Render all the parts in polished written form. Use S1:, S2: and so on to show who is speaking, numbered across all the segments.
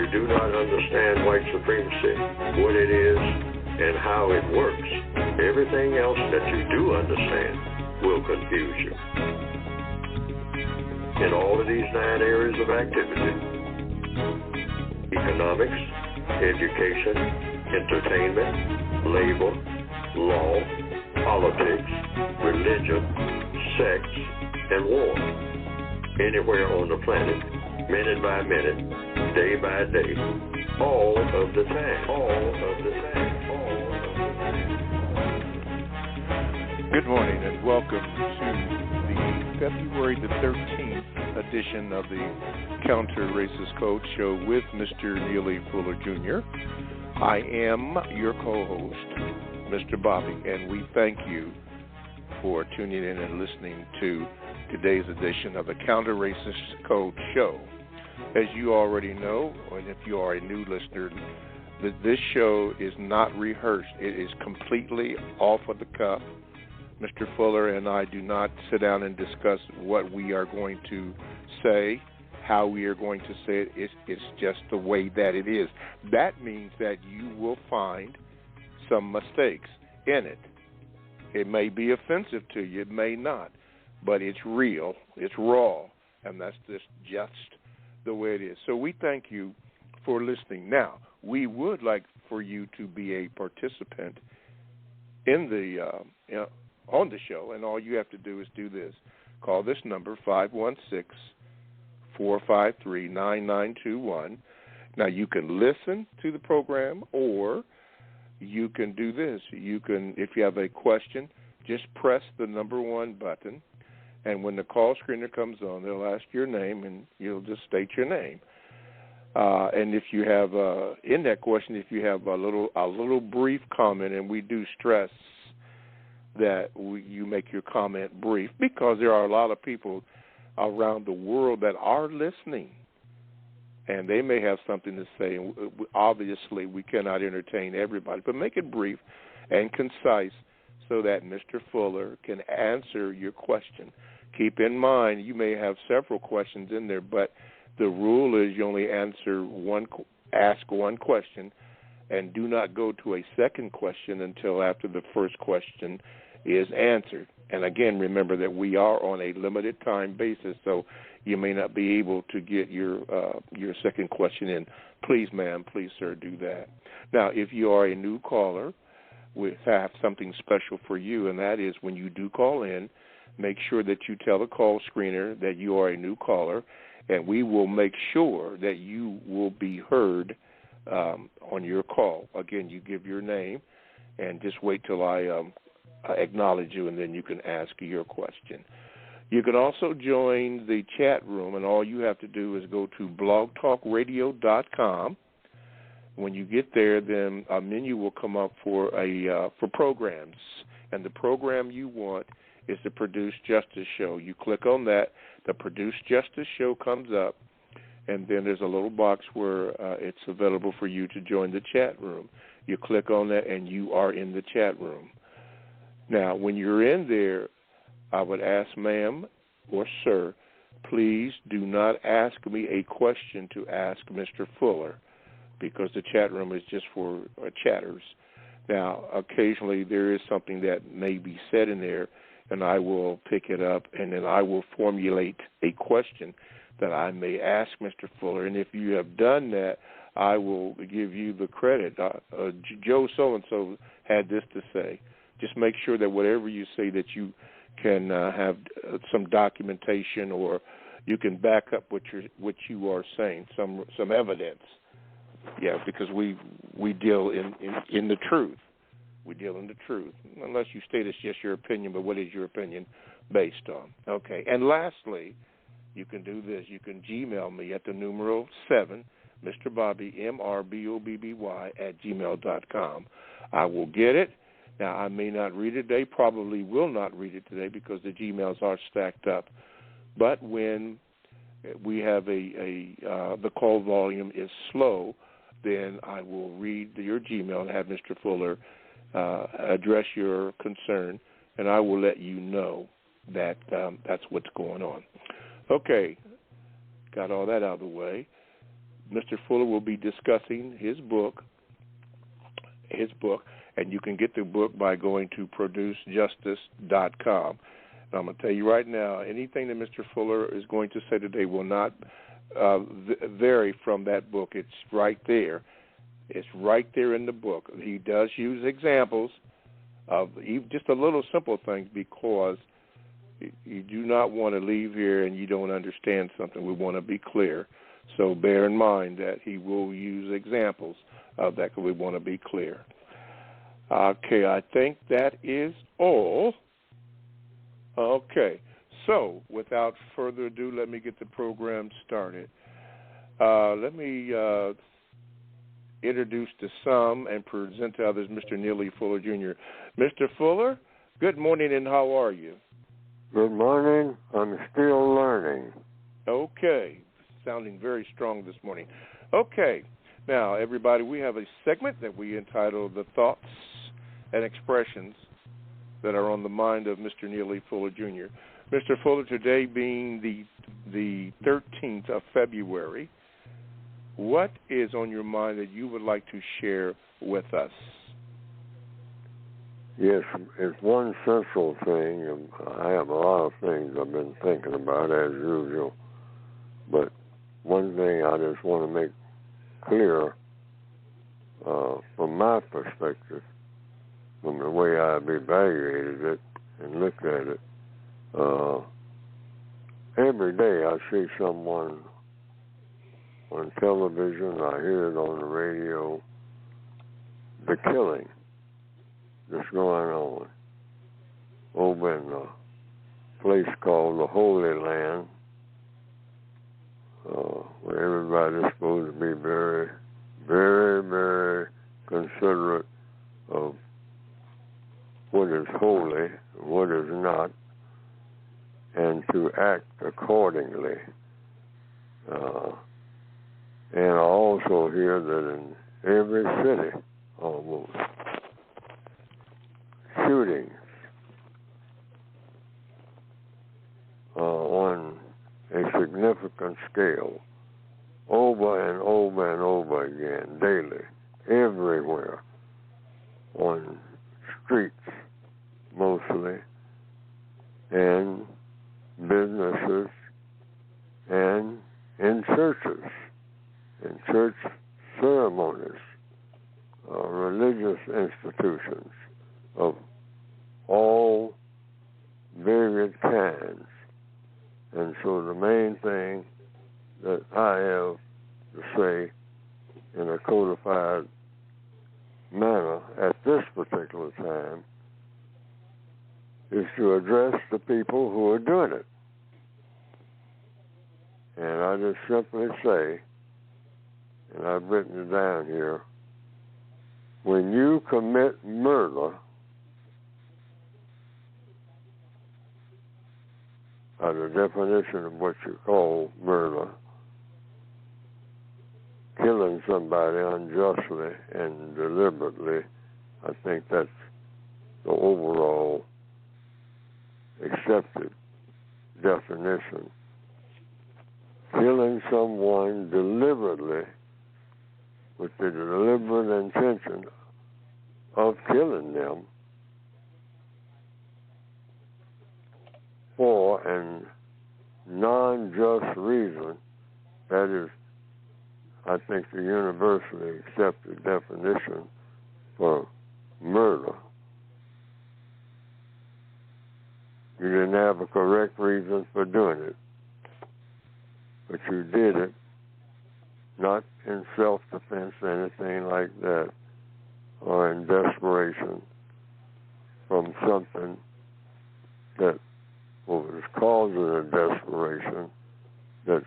S1: you do not understand white supremacy, what it is, and how it works, everything else that you do understand will confuse you. In all of these 9 areas of activity, economics, education, entertainment, labor, law, politics, religion, sex, and war. Anywhere on the planet, minute by minute, day by day, all of the time, all of the time, all of the time.
S2: Good morning and welcome to the February the 13th edition of the Counter Racist Code Show with Mr. Neely Fuller Jr. I am your co-host, Mr. Bobby, and we thank you for tuning in and listening to today's edition of the Counter Racist Code Show. As you already know, and if you are a new listener, this show is not rehearsed. It is completely off of the cuff. Mr. Fuller and I do not sit down and discuss what we are going to say, how we are going to say it. It's just the way that it is. That means that you will find some mistakes in it. It may be offensive to you, it may not, but it's real, it's raw, and that's just the way it is. So we thank you for listening. Now, we would like for you to be a participant in the on the show, and all you have to do is do this. Call this number, 516-453-9921. Now, you can listen to the program, or you can do this. You can, if you have a question, just press the number 1 button, and when the call screener comes on, they'll ask your name, and you'll just state your name. And if you have, in that question, if you have a little brief comment, and we do stress that you make your comment brief, because there are a lot of people around the world that are listening, and they may have something to say. And obviously, we cannot entertain everybody, but make it brief and concise so that Mr. Fuller can answer your question. Keep in mind, you may have several questions in there, but the rule is you only ask one question, and do not go to a second question until after the first question is answered. And again, remember that we are on a limited time basis, so you may not be able to get your second question in. Please, ma'am, please, sir, do that. Now, if you are a new caller, we have something special for you, and that is when you do call in, make sure that you tell the call screener that you are a new caller, and we will make sure that you will be heard on your call. Again, you give your name, and just wait till I acknowledge you, and then you can ask your question. You can also join the chat room, and all you have to do is go to blogtalkradio.com. When you get there, then a menu will come up for programs, and the program you want is the Produce Justice Show. You click on that, the Produce Justice Show comes up, and then there's a little box where it's available for you to join the chat room. You click on that, and you are in the chat room. Now, when you're in there, I would ask, ma'am or sir, please do not ask me a question to ask Mr. Fuller, because the chat room is just for chatters. Now, occasionally there is something that may be said in there, and I will pick it up, and then I will formulate a question that I may ask Mr. Fuller. And if you have done that, I will give you the credit. Joe so-and-so had this to say. Just make sure that whatever you say that you can have some documentation, or you can back up what you are saying, some evidence. Yeah, because we deal in the truth. We deal in the truth. Unless you state it's just your opinion, but what is your opinion based on? Okay. And lastly, you can do this. You can Gmail me at the numeral 7, Mr. Bobby, MRBOBBY, @gmail.com. I will get it. Now, I may not read it today, probably will not read it today because the Gmails are stacked up. But when we have the call volume is slow, then I will read your Gmail and have Mr. Fuller address your concern, and I will let you know that that's what's going on. Okay, got all that out of the way. Mr. Fuller will be discussing his book, and you can get the book by going to producejustice.com. And I'm going to tell you right now, anything that Mr. Fuller is going to say today will not vary from that book. It's right there. It's right there in the book. He does use examples of just a little simple things because you do not want to leave here and you don't understand something. We want to be clear. So bear in mind that he will use examples of that because we want to be clear. Okay, I think that is all. Okay, so without further ado, let me get the program started. Let me introduce to some and present to others Mr. Neely Fuller, Jr. Mr. Fuller, good morning, and how are you?
S3: Good morning. I'm still learning.
S2: Okay, sounding very strong this morning. Okay, now, everybody, we have a segment that we entitle The Thoughts and Expressions that are on the mind of Mr. Neely Fuller, Jr. Mr. Fuller, today being the 13th of February, what is on your mind that you would like to share with us?
S3: Yes, it's one central thing, and I have a lot of things I've been thinking about as usual, but one thing I just want to make clear from my perspective, from the way I've evaluated it and looked at it. Every day I see someone on television, I hear it on the radio, the killing that's going on over in a place called the Holy Land, where everybody's supposed to be very, very, very considerate of what is holy, what is not, and to act accordingly. And I also hear that in every city, almost, shootings on a significant scale, over and over and over again, daily, everywhere, on streets mostly, and businesses, and in churches, in church ceremonies, religious institutions of all varied kinds. And so the main thing that I have to say in a codified manner at this particular time is to address the people who are doing it. And I just simply say, and I've written it down here, when you commit murder, by the definition of what you call murder, killing somebody unjustly and deliberately, I think that's the overall accepted definition. Killing someone deliberately with the deliberate intention of killing them for a non-just reason, that is, I think, the universally accepted definition for murder. You didn't have a correct reason for doing it, but you did it not in self-defense or anything like that, or in desperation from something that was causing a desperation that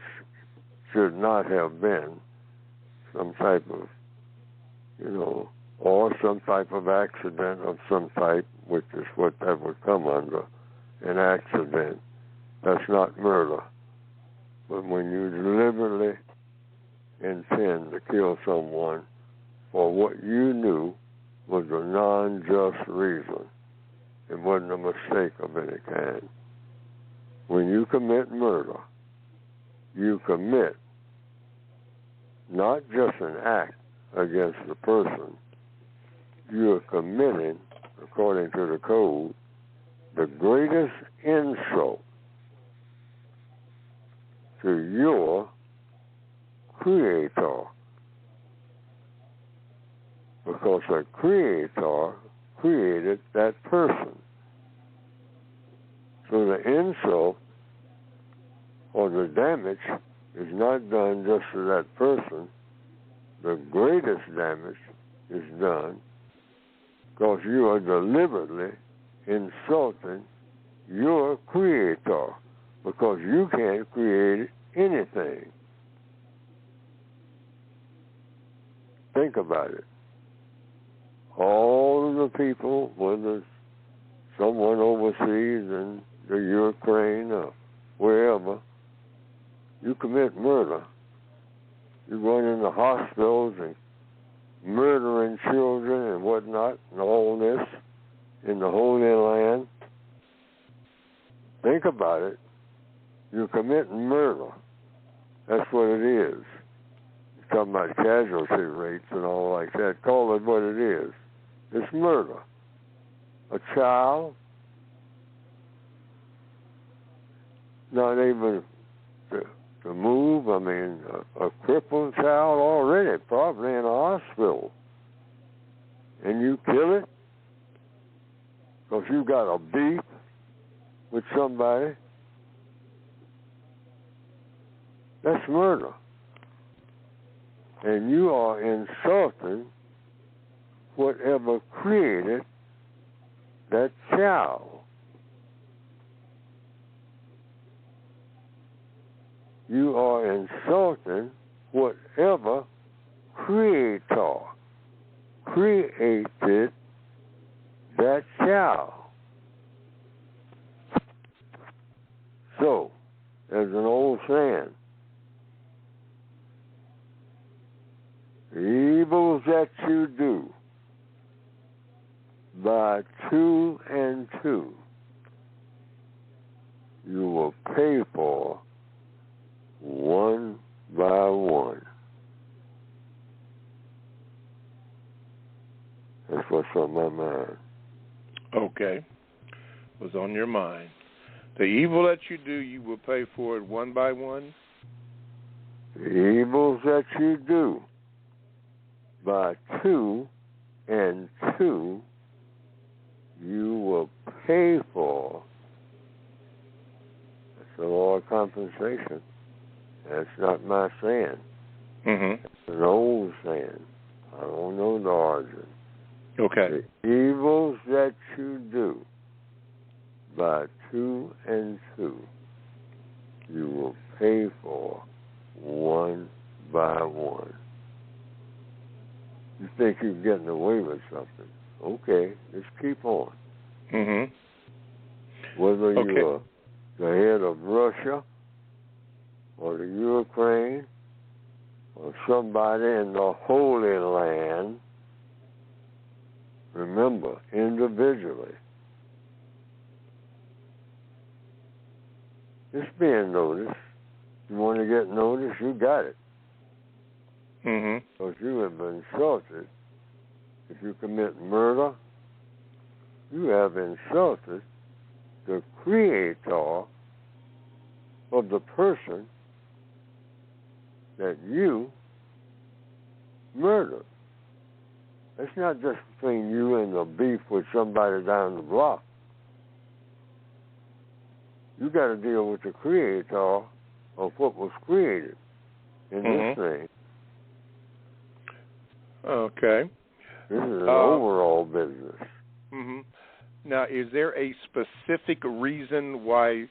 S3: should not have been some type of, or some type of accident of some type, which is what that would come under, an accident. That's not murder. But when you deliberately intend to kill someone for what you knew was a non-just reason, it wasn't a mistake of any kind. When you commit murder, you commit not just an act against the person. You are committing, according to the code, the greatest insult to your Creator. Because the Creator created that person. So the insult or the damage is not done just to that person. The greatest damage is done because you are deliberately insulting your Creator, because you can't create anything. Think about it. All of the people, whether it's someone overseas in the Ukraine or wherever, you commit murder. You run into hospitals and murdering children and whatnot and all this in the Holy Land. Think about it. You're committing murder. That's what it is. You're talking about casualty rates and all like that. Call it what it is. It's murder. A child not able to move. I mean, a crippled child already probably in a hospital. And you kill it because you got a beef with somebody. That's murder. And you are insulting whatever created that child. You are insulting whatever Creator created that child. So, there's an old saying, the evils that you do by 2 and 2, you will pay for 1 by 1. That's what's on my mind.
S2: Okay. What's on your mind? The evil that you do, you will pay for it 1 by 1?
S3: The evils that you do by 2 and 2, you will pay for. That's the law of compensation. That's not my saying.
S2: Mm-hmm.
S3: It's an old saying. I don't know the origin.
S2: Okay.
S3: The evils that you do by 2 and 2, you will pay for 1 by 1. You think you're getting away with something. Okay, let's keep on.
S2: Mm-hmm.
S3: Whether you're the head of Russia or the Ukraine or somebody in the Holy Land, remember, individually, it's being noticed. You want to get noticed, you got it.
S2: Mm-hmm.
S3: Because you have been insulted. If you commit murder, you have insulted the Creator of the person that you murdered. It's not just between you and the beef with somebody down the block. You got to deal with the Creator of what was created in this thing.
S2: Okay.
S3: This is an overall business.
S2: Mm-hmm. Now, is there a specific reason why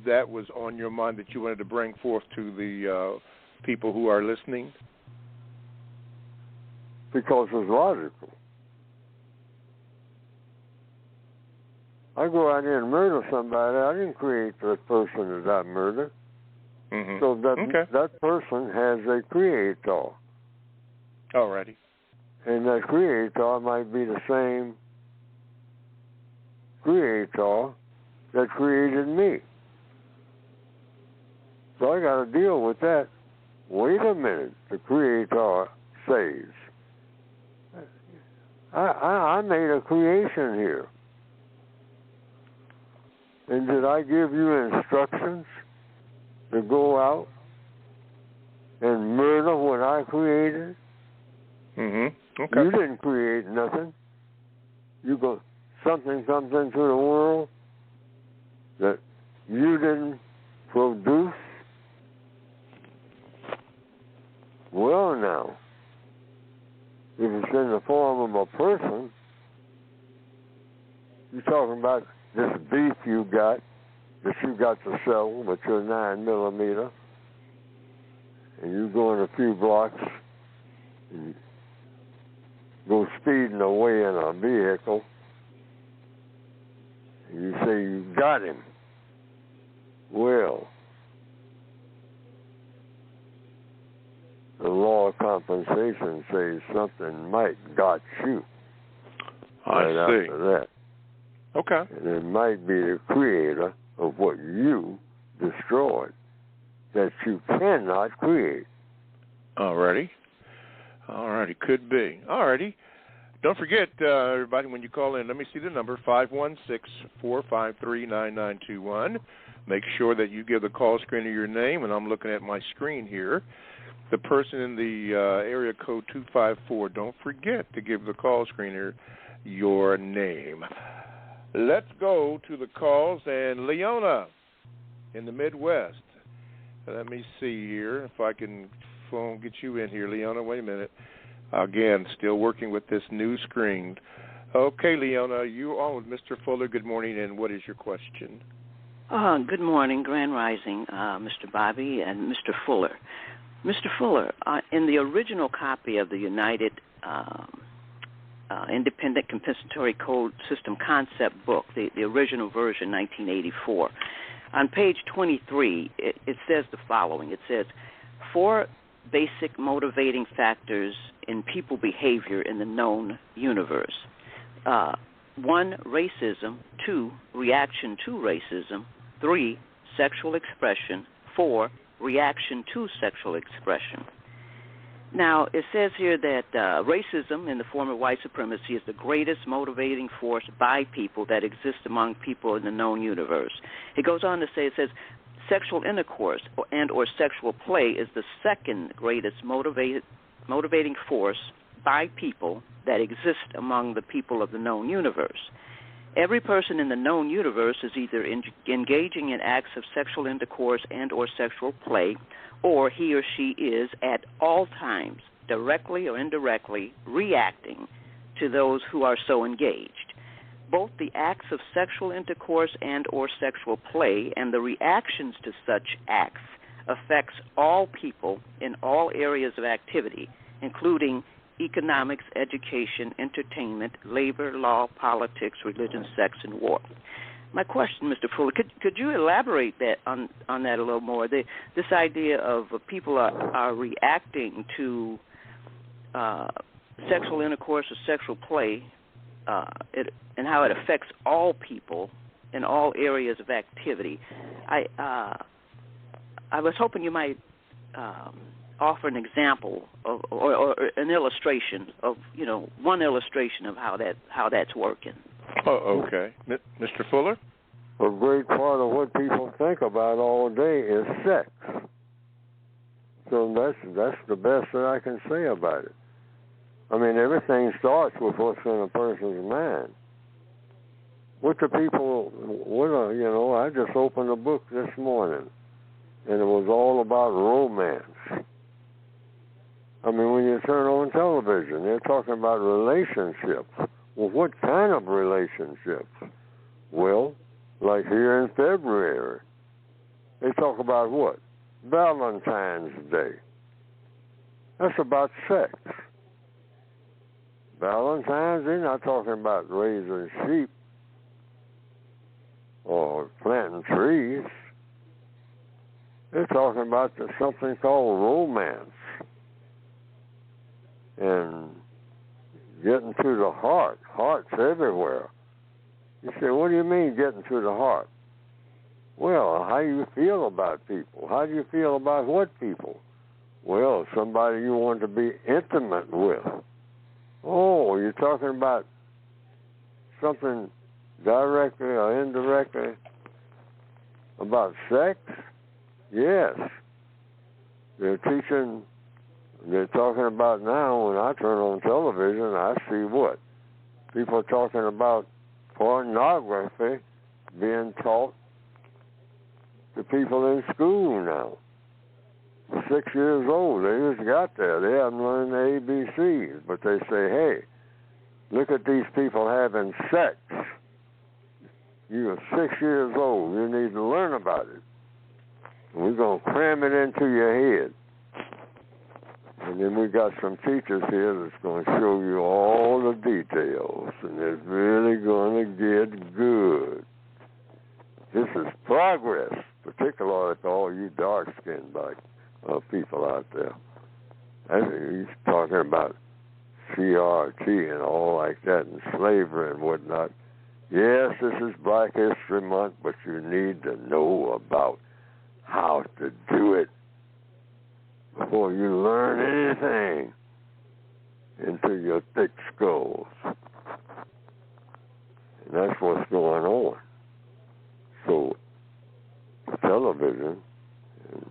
S2: that was on your mind that you wanted to bring forth to the people who are listening?
S3: Because it's logical. I go out here and murder somebody. I didn't create that person that I murdered.
S2: Mm-hmm.
S3: So that person has a Creator.
S2: Alrighty.
S3: And that Creator might be the same Creator that created me. So I got to deal with that wait a minute, the Creator says, I made a creation here. And did I give you instructions to go out and murder what I created?
S2: Mm-hmm. Okay.
S3: You didn't create nothing. You go something comes into the world that you didn't produce. Well, now, if it's in the form of a person, you're talking about this beef you got that you got to sell with your 9mm, and you go in a few blocks and go speeding away in a vehicle, and you say you got him. Well, the law of compensation says something might got you.
S2: I see.
S3: After that.
S2: Okay.
S3: And it might be the creator of what you destroyed that you cannot create.
S2: Alrighty. Could be. Alrighty. Don't forget, everybody, when you call in, let me see the number, 516-453-9921. Make sure that you give the call screener your name, and I'm looking at my screen here. The person in the area code 254, don't forget to give the call screener your name. Let's go to the calls, and Leona in the Midwest. Let me see here if I can get you in here, Leona. Wait a minute. Again, still working with this new screen. Okay, Leona, you on with Mr. Fuller. Good morning, and what is your question?
S4: Good morning, Grand Rising, Mr. Bobby and Mr. Fuller. Mr. Fuller, in the original copy of the United Independent Compensatory Code System Concept book, the original version, 1984, on page 23, it says the following. It says, 4 basic motivating factors in people behavior in the known universe. 1, racism. 2, reaction to racism. 3, sexual expression. 4, reaction to sexual expression. Now, it says here that racism in the form of white supremacy is the greatest motivating force by people that exists among people in the known universe. It goes on to say, it says, sexual intercourse or sexual play is the second greatest motivating force by people that exist among the people of the known universe. Every person in the known universe is either engaging in acts of sexual intercourse and or sexual play, or he or she is at all times, directly or indirectly, reacting to those who are so engaged. Both the acts of sexual intercourse and or sexual play and the reactions to such acts affects all people in all areas of activity, including economics, education, entertainment, labor, law, politics, religion, sex, and war. My question, Mr. Fuller, could you elaborate that on that a little more? This idea of people are reacting to sexual intercourse or sexual play, and how it affects all people in all areas of activity. I was hoping you might offer an example of, or an illustration of, one illustration of how that's working.
S2: Oh, okay. Mr. Fuller?
S3: A great part of what people think about all day is sex. So that's the best that I can say about it. I mean, everything starts with what's in a person's mind. What the people, I just opened a book this morning, and it was all about romance. I mean, when you turn on television, they're talking about relationships. Well, what kind of relationships? Well, like here in February, they talk about what? Valentine's Day. That's about sex. Valentine's, they're not talking about raising sheep or planting trees. They're talking about something called romance and getting to the heart. Heart's everywhere. You say, what do you mean getting to the heart? Well, how do you feel about people? How do you feel about what people? Well, somebody you want to be intimate with. Oh, you're talking about something directly or indirectly about sex? Yes. They're talking about now, when I turn on television, I see what? People are talking about pornography being taught to people in school now. 6 years old, they just got there. They haven't learned the ABCs, but they say, hey, look at these people having sex. You're 6 years old. You need to learn about it. And we're going to cram it into your head. And then we got some teachers here that's going to show you all the details, and it's really going to get good. This is progress, particularly to all you dark-skinned people out there. He's talking about CRT and all like that, and slavery and whatnot. Yes, this is Black History Month, but you need to know about how to do it before you learn anything into your thick skulls. And that's what's going on. So, television, and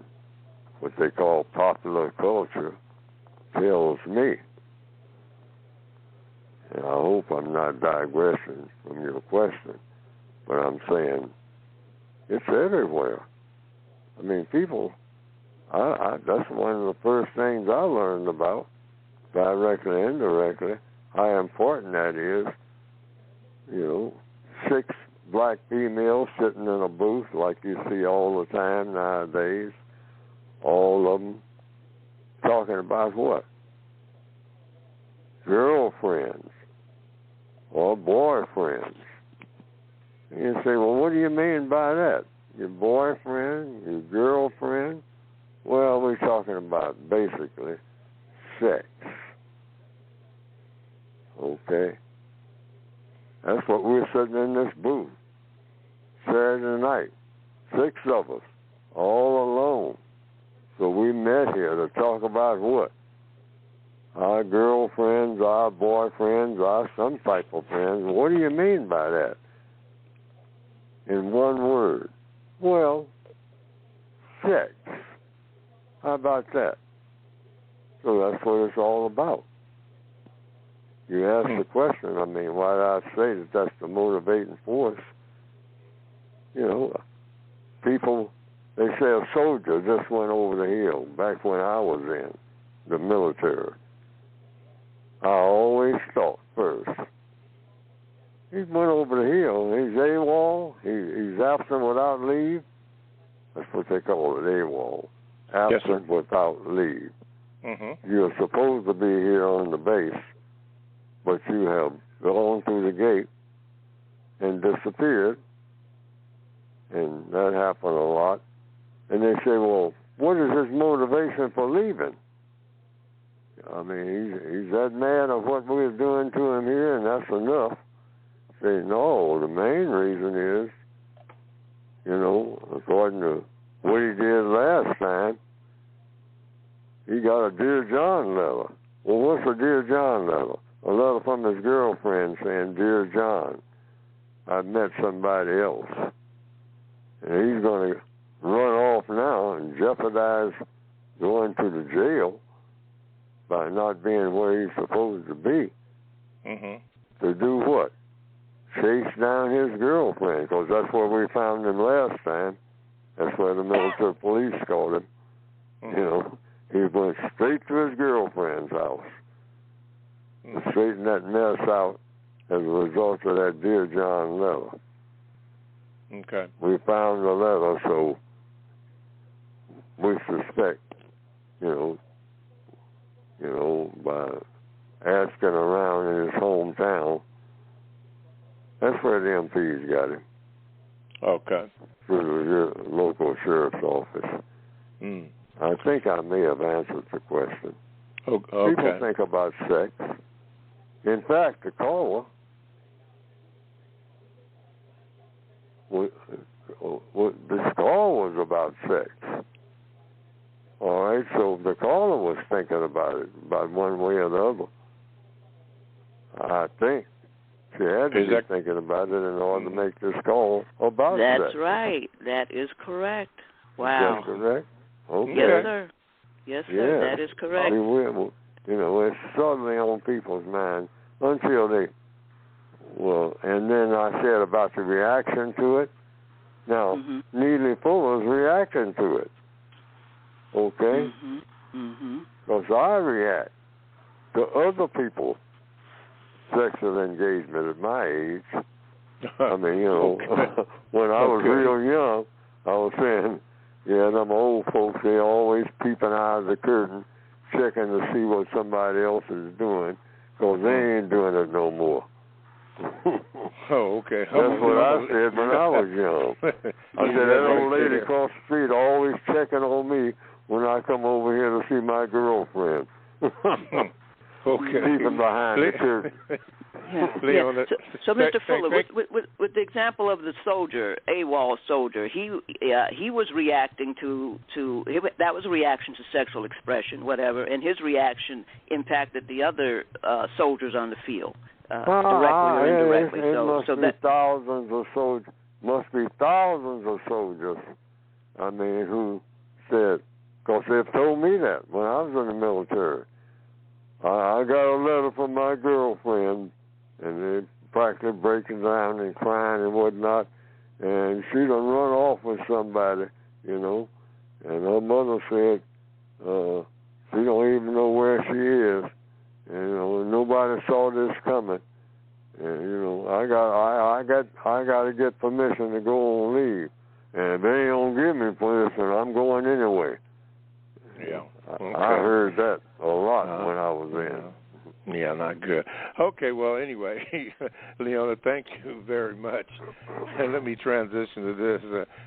S3: what they call popular culture, tells me, and I hope I'm not digressing from your question, but I'm saying it's everywhere. I mean, people, that's one of the first things I learned about, directly and indirectly, how important that is. 6 black females sitting in a booth like you see all the time nowadays, all of them talking about what? Girlfriends or boyfriends. And you say, well, what do you mean by that? Your boyfriend, your girlfriend? Well, we're talking about basically sex. Okay? That's what we're sitting in this booth Saturday night. 6 of us, all alone. So we met here to talk about what? Our girlfriends, our boyfriends, our some type of friends. What do you mean by that? In one word. Well, sex. How about that? So that's what it's all about. You ask the question, I mean, why do I say that that's the motivating force? People, they say a soldier just went over the hill back when I was in the military. I always thought first, he went over the hill, he's AWOL, he's absent without leave. That's what they call it, AWOL, absent without leave. Mm-hmm. You're supposed to be here on the base, but you have gone through the gate and disappeared, and that happened a lot. And they say, well, what is his motivation for leaving? I mean, he's that mad of what we're doing to him here, and that's enough. Say, no, the main reason is, according to what he did last time, he got a Dear John letter. Well, what's a Dear John letter? A letter from his girlfriend saying, Dear John, I met somebody else. And he's going to run off now and jeopardize going to the jail by not being where he's supposed to be. Mm-hmm. To do what? Chase down his girlfriend, because that's where we found him last time. That's where the military police caught him. Mm-hmm. He went straight to his girlfriend's house. And straighten that mess out as a result of that Dear John letter. Okay. We found the letter, so we suspect, by asking around in his hometown, that's where the MPs got him. Okay. Through the local sheriff's office. Mm. I think I may have answered the question. Okay. People think about sex. In fact, the caller, this call was about sex. All right, so the caller be thinking about it in order to make this call about that.
S4: That's right. That is correct. Wow.
S3: Is that correct? Okay.
S4: Yes, sir. Yes, sir.
S3: Yeah.
S4: That is correct.
S3: It's suddenly on people's minds until they, and then I said about the reaction to it. Now, Neely Fuller's reacting to it. Okay? Because I react to other people's sexual engagement at my age. I mean, when I was real young, I was saying, them old folks, they always peeping out of the curtain, checking to see what somebody else is doing, because they ain't doing it no more.
S2: Okay.
S3: That's what I said when I was young. I said, that old lady across the street always checking on me when I come over here to see my girlfriend. Peeping behind the curtain.
S4: Yeah. So Mr. Fuller, with the example of the soldier, AWOL soldier, he was reacting to that was a reaction to sexual expression, whatever, and his reaction impacted the other soldiers on the field, directly or indirectly.
S3: Must be thousands of soldiers. I mean, who said, because they've told me that when I was in the military. I got a letter from my girlfriend, and they practically breaking down and crying and whatnot, and she done run off with somebody, and her mother said she don't even know where she is, and nobody saw this coming, and I got to get permission to go on leave, and if they don't give me permission, I'm going anyway.
S2: Yeah. Okay.
S3: I heard that a lot when I was in.
S2: Yeah, not good. Okay, well, anyway, Leona, thank you very much. And let me transition to this.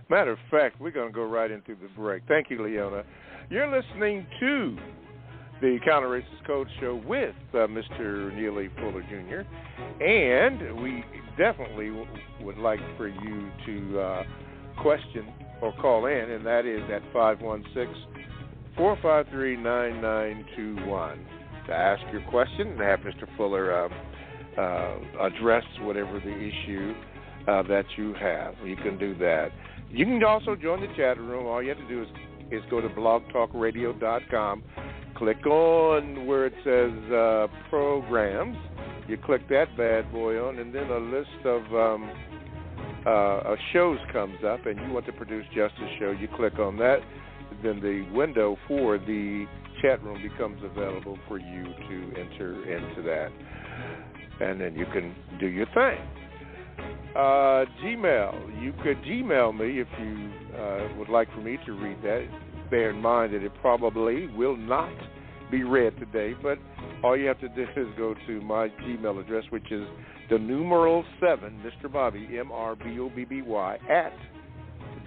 S2: Matter of fact, we're going to go right into the break. Thank you, Leona. You're listening to the Counter Racist Code Show with Mr. Neely Fuller Jr., and we definitely would like for you to question or call in, and that is at 516-453-9921 to ask your question and have Mr. Fuller address whatever the issue that you have. You can do that. You can also join the chat room. All you have to do is go to blogtalkradio.com, click on where it says programs. You click that bad boy on, and then a list of shows comes up, and you want to produce just a show. You click on that. Then the window for the chat room becomes available for you to enter into that. And then you can do your thing. Gmail. You could Gmail me if you would like for me to read that. Bear in mind that it probably will not be read today, but all you have to do is go to my Gmail address, which is the numeral 7, Mr. Bobby, MRBOBBY, at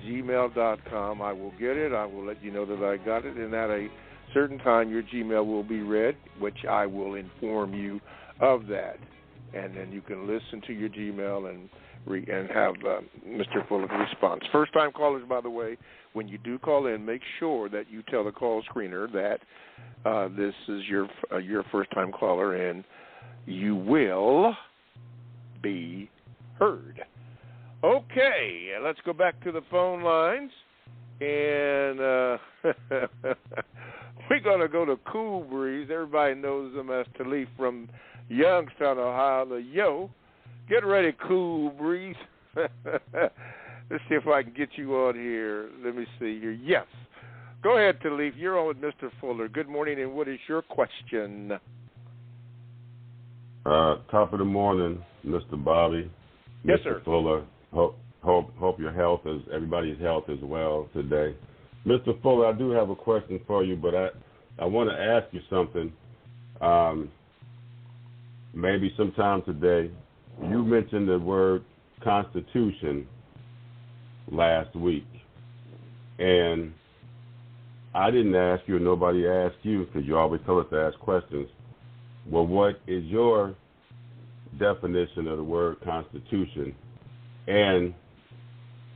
S2: gmail.com. I will get it. I will let you know that I got it, and at a certain time your Gmail will be read, which I will inform you of that. And then you can listen to your Gmail and have Mr. Fuller's response. First-time callers, by the way, when you do call in, make sure that you tell the call screener that this is your first-time caller, and you will be heard. Okay, let's go back to the phone lines, and we're going to go to Cool Breeze. Everybody knows him as Talif from Youngstown, Ohio. Get ready, Cool Breeze. Let's see if I can get you on here. Let me see here. Yes. Go ahead, Talif. You're on with Mr. Fuller. Good morning, and what is your question?
S5: Top of the morning, Mr. Bobby.
S2: Yes,
S5: Mr.
S2: sir.
S5: Fuller. Hope your health is, everybody's health is well today. Mr. Fuller, I do have a question for you, but I want to ask you something. Maybe sometime today, you mentioned the word Constitution last week, and I didn't ask you, and nobody asked you, because you always tell us to ask questions. Well, what is your definition of the word Constitution? And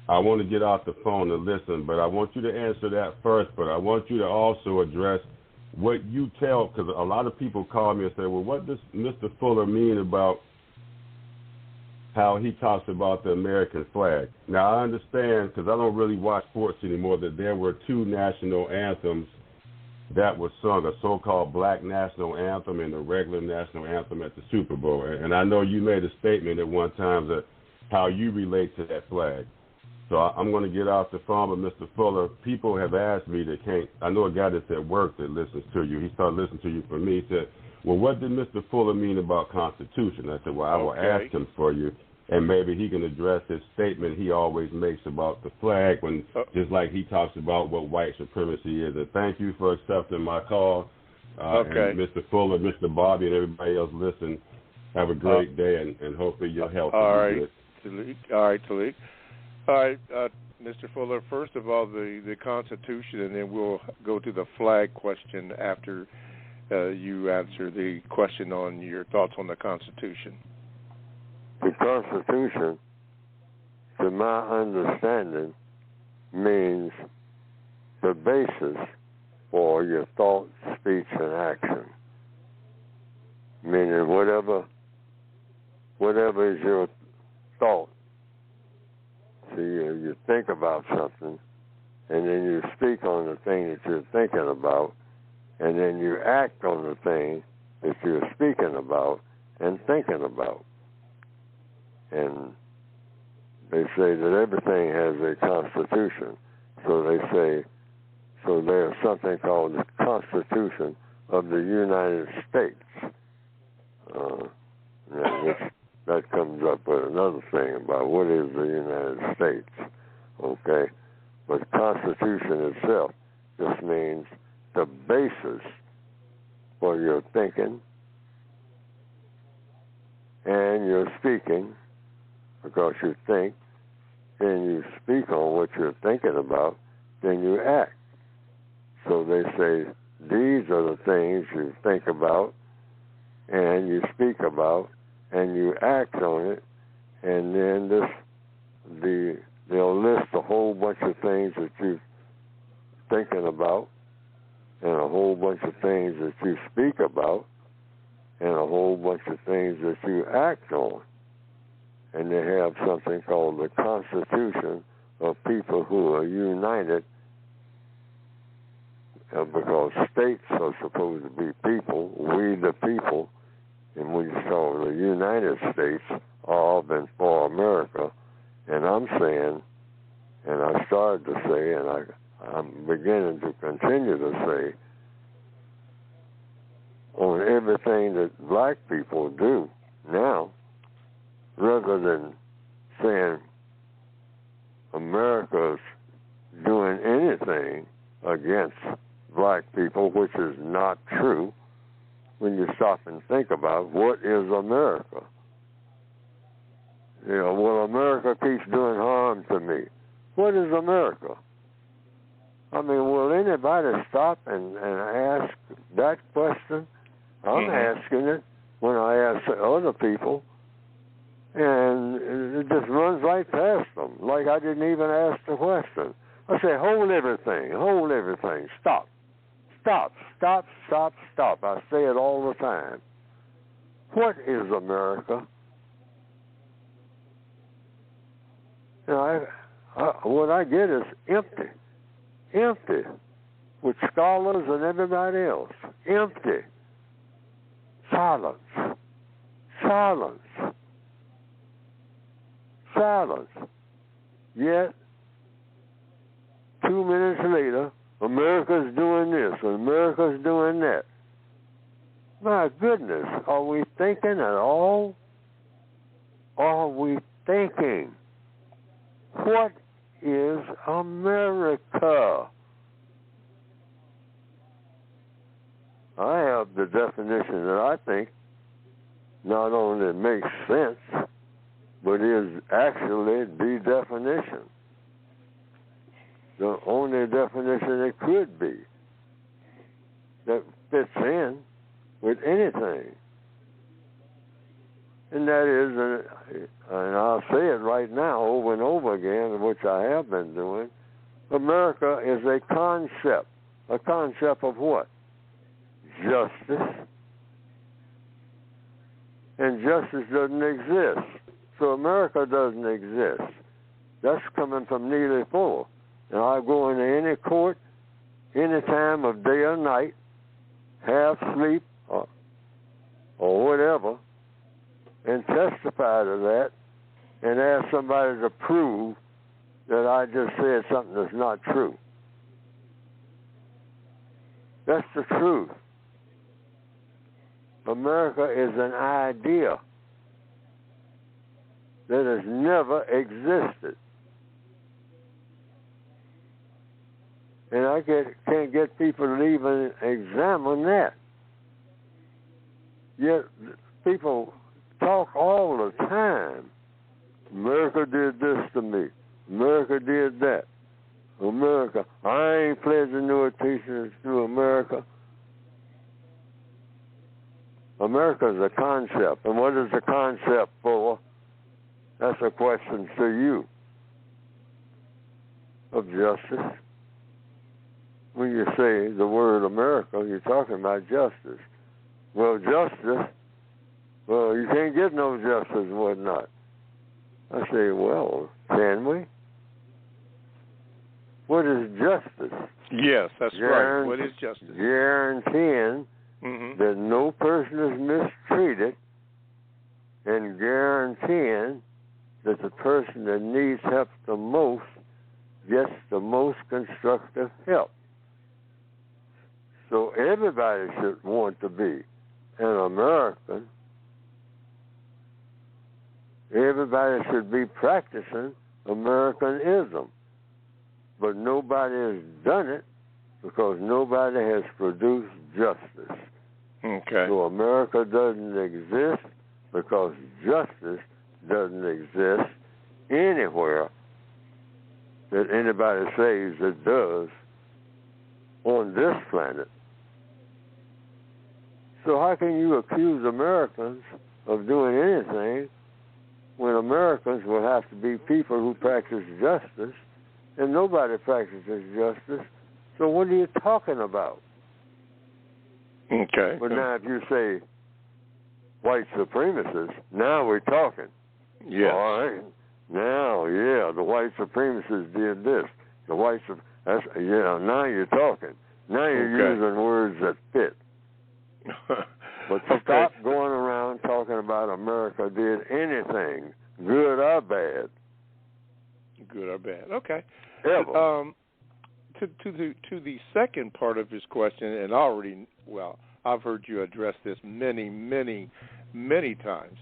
S5: I want to get off the phone and listen, but I want you to answer that first, but I want you to also address what you tell, because a lot of people call me and say, well, what does Mr. Fuller mean about how he talks about the American flag. Now, I understand, because I don't really watch sports anymore, that there were two national anthems that were sung, a so-called black national anthem and a regular national anthem at the Super Bowl. And I know you made a statement at one time that how you relate to that flag. So I'm going to get off the phone with Mr. Fuller. People have asked me that can't, I know a guy that's at work that listens to you. He started listening to you for me. He said, well, what did Mr. Fuller mean about Constitution? I said, well, I will ask him for you, and maybe he can address his statement he always makes about the flag, when just like he talks about what white supremacy is. And thank you for accepting my call. And Mr. Fuller, Mr. Bobby, and everybody else listen. Have a great day, and hopefully your health will be good.
S2: All right, Talik. All right, Mr. Fuller, first of all, the Constitution, and then we'll go to the flag question after you answer the question on your thoughts on the Constitution.
S3: The Constitution, to my understanding, means the basis for your thought, speech, and action. Meaning whatever is your thought. So you think about something, and then you speak on the thing that you're thinking about, and then you act on the thing that you're speaking about and thinking about. And they say that everything has a constitution. So they say, so there's something called the Constitution of the United States. That comes up with another thing about what is the United States, okay? But the Constitution itself just means the basis for your thinking and your speaking, because you think, then you speak on what you're thinking about, then you act. So they say these are the things you think about and you speak about and you act on it, and then they'll list a whole bunch of things that you're thinking about, and a whole bunch of things that you speak about, and a whole bunch of things that you act on. And they have something called the Constitution of people who are united, because states are supposed to be people, we the people, and we saw the United States of and for America. And I'm saying, and I started to say, and I'm beginning to continue to say, on everything that black people do now, rather than saying America's doing anything against black people, which is not true, when you stop and think about what is America. You know, well, America keeps doing harm to me. What is America? I mean, will anybody stop and ask that question? I'm asking it when I ask other people, and it just runs right past them, like I didn't even ask the question. I say, hold everything, stop. Stop. I say it all the time. What is America? You know, what I get is empty, with scholars and everybody else. Empty. Silence. Yet, 2 minutes later, America's doing this, America's doing that. My goodness, are we thinking at all? Are we thinking? What is America? I have the definition that I think not only makes sense, but is actually the definition. The only definition it could be that fits in with anything. And that is, and I'll say it right now over and over again, which I have been doing, America is a concept. A concept of what? Justice. And justice doesn't exist. So America doesn't exist. That's coming from Neely Fuller. And I go into any court, any time of day or night, half sleep or whatever, and testify to that and ask somebody to prove that I just said something that's not true. That's the truth. America is an idea that has never existed. And I can't get people to even examine that. Yet people talk all the time. America did this to me. America did that. America, I ain't pledging no allegiance to America. America is a concept. And what is a concept for? That's a question to you of justice. When you say the word America, you're talking about justice. Well, justice, well, you can't get no justice and whatnot. I say, well, can we? What is justice?
S2: Yes, that's right. What is justice?
S3: Guaranteeing that no person is mistreated and guaranteeing that the person that needs help the most gets the most constructive help. So everybody should want to be an American. Everybody should be practicing Americanism. But nobody has done it because nobody has produced justice.
S2: Okay.
S3: So America doesn't exist because justice doesn't exist anywhere that anybody says it does on this planet. So how can you accuse Americans of doing anything when Americans will have to be people who practice justice, and nobody practices justice? So what are you talking about?
S2: Okay.
S3: But now if you say white supremacists, now we're talking.
S2: Yes.
S3: All right. Now, yeah, the white supremacists did this. Now you're talking. Now you're using words that fit. But stop going around talking about America did anything, good or bad.
S2: Good or bad. Okay.
S3: Ever.
S2: To the second part of his question, and I've heard you address this many times,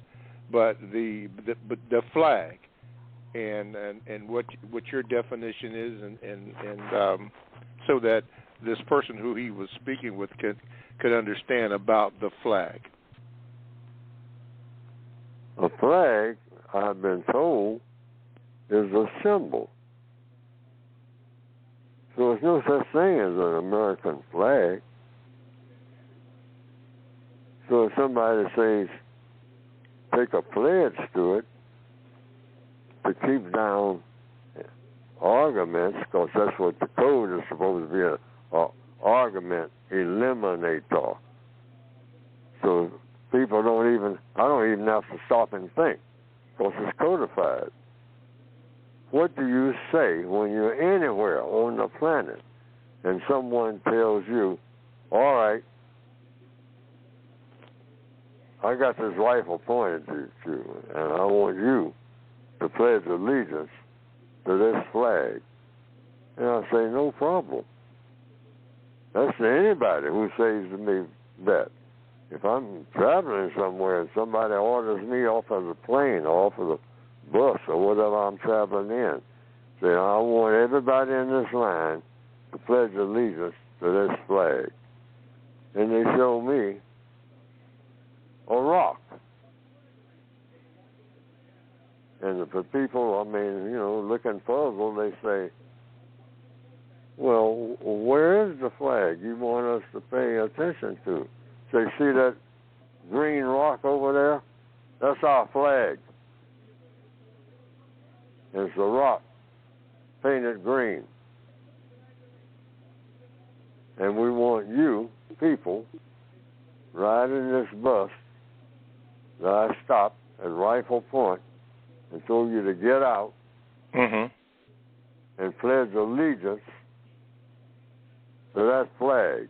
S2: but the flag and what your definition is, and so that this person who he was speaking with could understand about the flag.
S3: A flag, I've been told, is a symbol. So there's no such thing as an American flag. So if somebody says, take a pledge to it to keep down arguments, because that's what the code is supposed to be, an argument eliminator. So people I don't even have to stop and think, because it's codified. What do you say when you're anywhere on the planet and someone tells you, all right, I got this rifle pointed at you, and I want you to pledge allegiance to this flag? And I say, no problem. That's to anybody who says to me that. If I'm traveling somewhere and somebody orders me off of the plane or off of the bus or whatever I'm traveling in, say, I want everybody in this line to pledge allegiance to this flag. And they show me a rock. And the people, looking puzzled, they say, well, where is the flag you want us to pay attention to? So you see that green rock over there? That's our flag. It's a rock painted green. And we want you, people, riding this bus that I stopped at Rifle Point and told you to get out
S2: Mm-hmm.
S3: and pledge allegiance to that flag.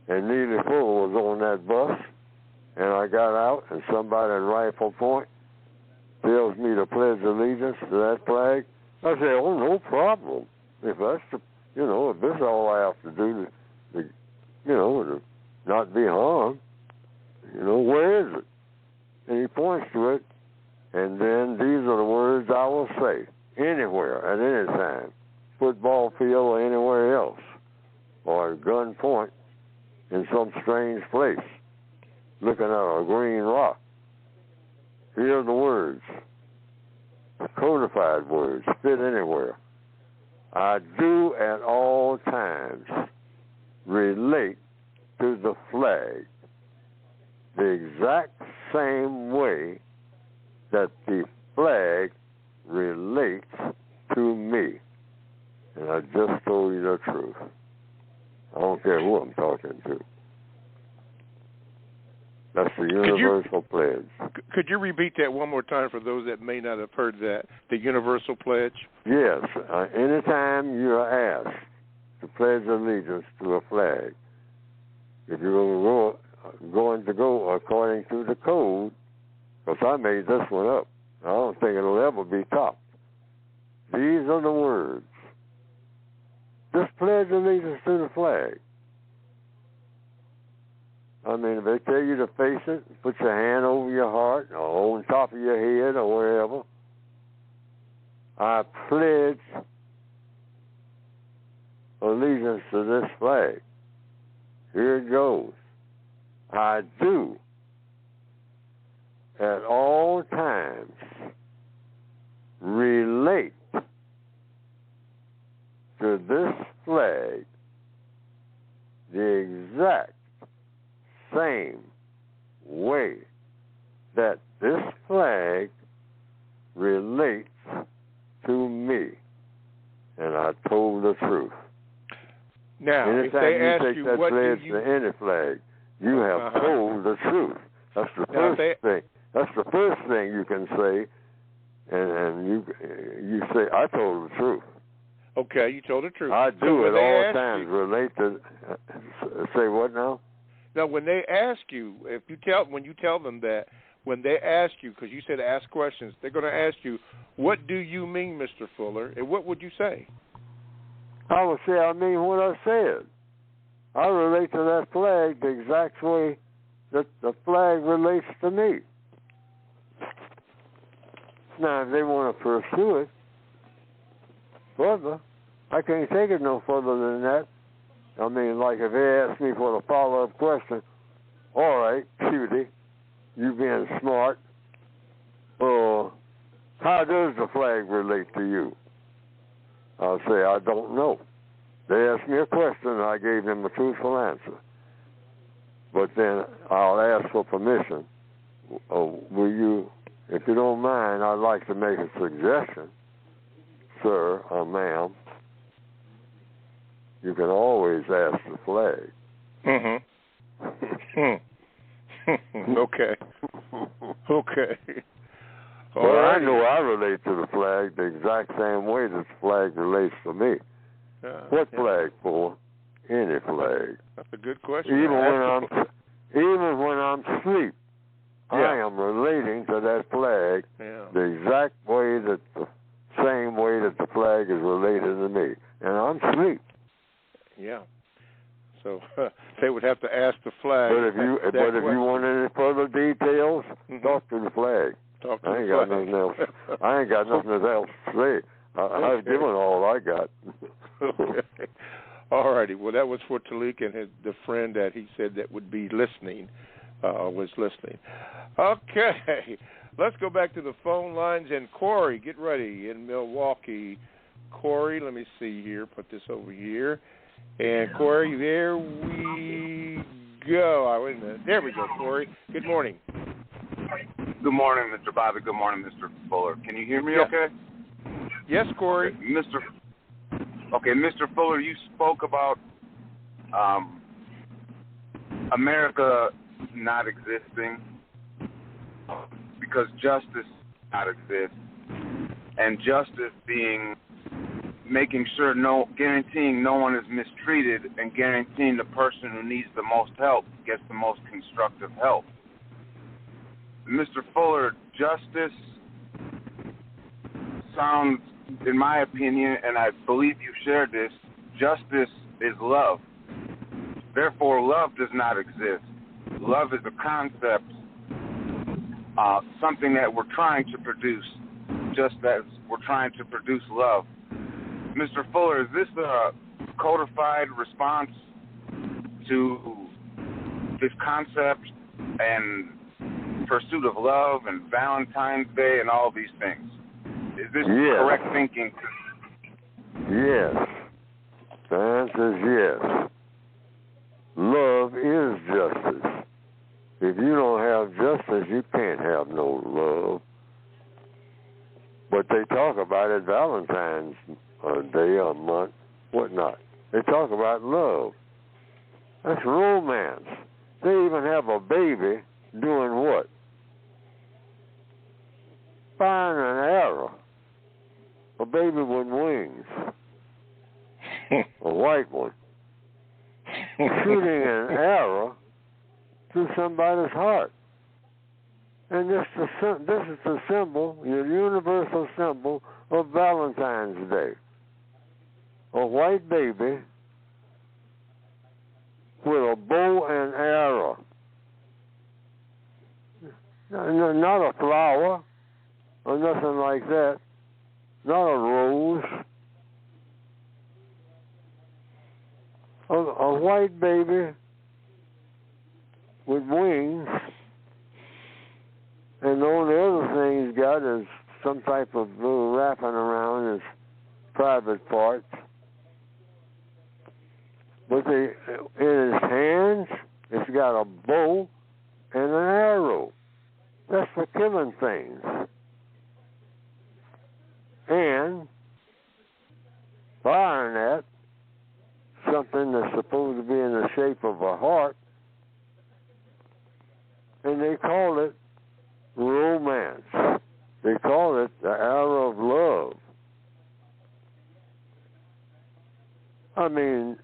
S3: And Neely Fuller was on that bus, and I got out, and somebody at rifle point tells me to pledge allegiance to that flag. I say, oh, no problem. If that's the, if this is all I have to do to not be harmed, where is it? And he points to it, and then these are the words I will say anywhere, at any time, football field or anywhere else, or at gunpoint in some strange place, looking at a green rock. Here are the words, the codified words, fit anywhere. I do at all times relate to the flag the exact same way that the flag relates to me. And I just told you the truth. I don't care who I'm talking to. That's the universal pledge.
S2: Could you repeat that one more time for those that may not have heard that? The universal pledge?
S3: Yes. Anytime you are asked to pledge allegiance to a flag, if you're going to go according to the code, because I made this one up, I don't think it'll ever be topped. These are the words. Just pledge allegiance to the flag. I mean, if they tell you to face it, put your hand over your heart or on top of your head or wherever, I pledge allegiance to this flag. Here it goes. I do at all times relate to this flag the exact same way that this flag relates to me. And I told the truth.
S2: Now,
S3: anytime
S2: if they ask
S3: take
S2: you
S3: that
S2: what
S3: pledge
S2: do you...
S3: to any flag, you have told the truth. That's the first thing. That's the first thing you can say, and you say, I told the truth.
S2: Okay, you told the truth.
S3: I do at all times relate to. Say what now?
S2: Now, when they ask you, when you tell them that, when they ask you, because you said ask questions, they're going to ask you, what do you mean, Mr. Fuller? And what would you say?
S3: I would say, I mean what I said. I relate to that flag the exact way that the flag relates to me. Now, if they want to pursue it further, I can't take it no further than that. I mean, like if they ask me for a follow-up question, all right, cutie, you being smart, how does the flag relate to you? I'll say, I don't know. They asked me a question, and I gave them a truthful answer. But then I'll ask for permission. Will you, if you don't mind, I'd like to make a suggestion, sir or ma'am. You can always ask the flag.
S2: Okay. Okay.
S3: Well, I know I relate to the flag the exact same way that the flag relates to me. What flag for? Any flag.
S2: That's a good question.
S3: Even when I'm asleep, I am relating to that flag the exact way that the same way that the flag is related to me, and I'm asleep.
S2: Yeah. So they would have to ask the flag.
S3: But if you want any further details, talk to the flag. I ain't got nothing else. I ain't got nothing else to say. I've given all I got.
S2: Okay. All righty. Well, that was for Talik and the friend that he said that would be listening, was listening. Okay. Let's go back to the phone lines. And Corey, get ready in Milwaukee. Corey, let me see here. Put this over here. And Corey, there we go. Wait a minute. There we go, Corey. Good morning.
S6: Good morning, Mr. Bobby. Good morning, Mr. Fuller. Can you hear me okay?
S2: Yes, Corey.
S6: Okay, Mr. Fuller, you spoke about America not existing because justice not exist, and justice being making sure guaranteeing no one is mistreated and guaranteeing the person who needs the most help gets the most constructive help. Mr. Fuller, justice sounds, in my opinion, and I believe you shared this, justice is love. Therefore, love does not exist. Love is a concept, something that we're trying to produce, just as we're trying to produce love. Mr. Fuller, is this a codified response to this concept and pursuit of love and Valentine's Day and all these things? Is this correct thinking?
S3: Yes. The answer is yes. Love is justice. If you don't have justice, you can't have no love. But they talk about it Valentine's Day or month, whatnot. They talk about love. That's romance. They even have a baby doing what? Firing an arrow. A baby with wings. A white one. Shooting an arrow through somebody's heart. And this is the symbol, the universal symbol of Valentine's Day. A white baby with a bow and arrow. Not a flower or nothing like that. Not a rose. A white baby with wings. And the only other thing he's got is some type of little wrapping around his private parts. But in his hands, it's got a bow and an arrow. That's for killing things. And firing at something that's supposed to be in the shape of a heart, and they call it romance. They call it the arrow of love. I mean,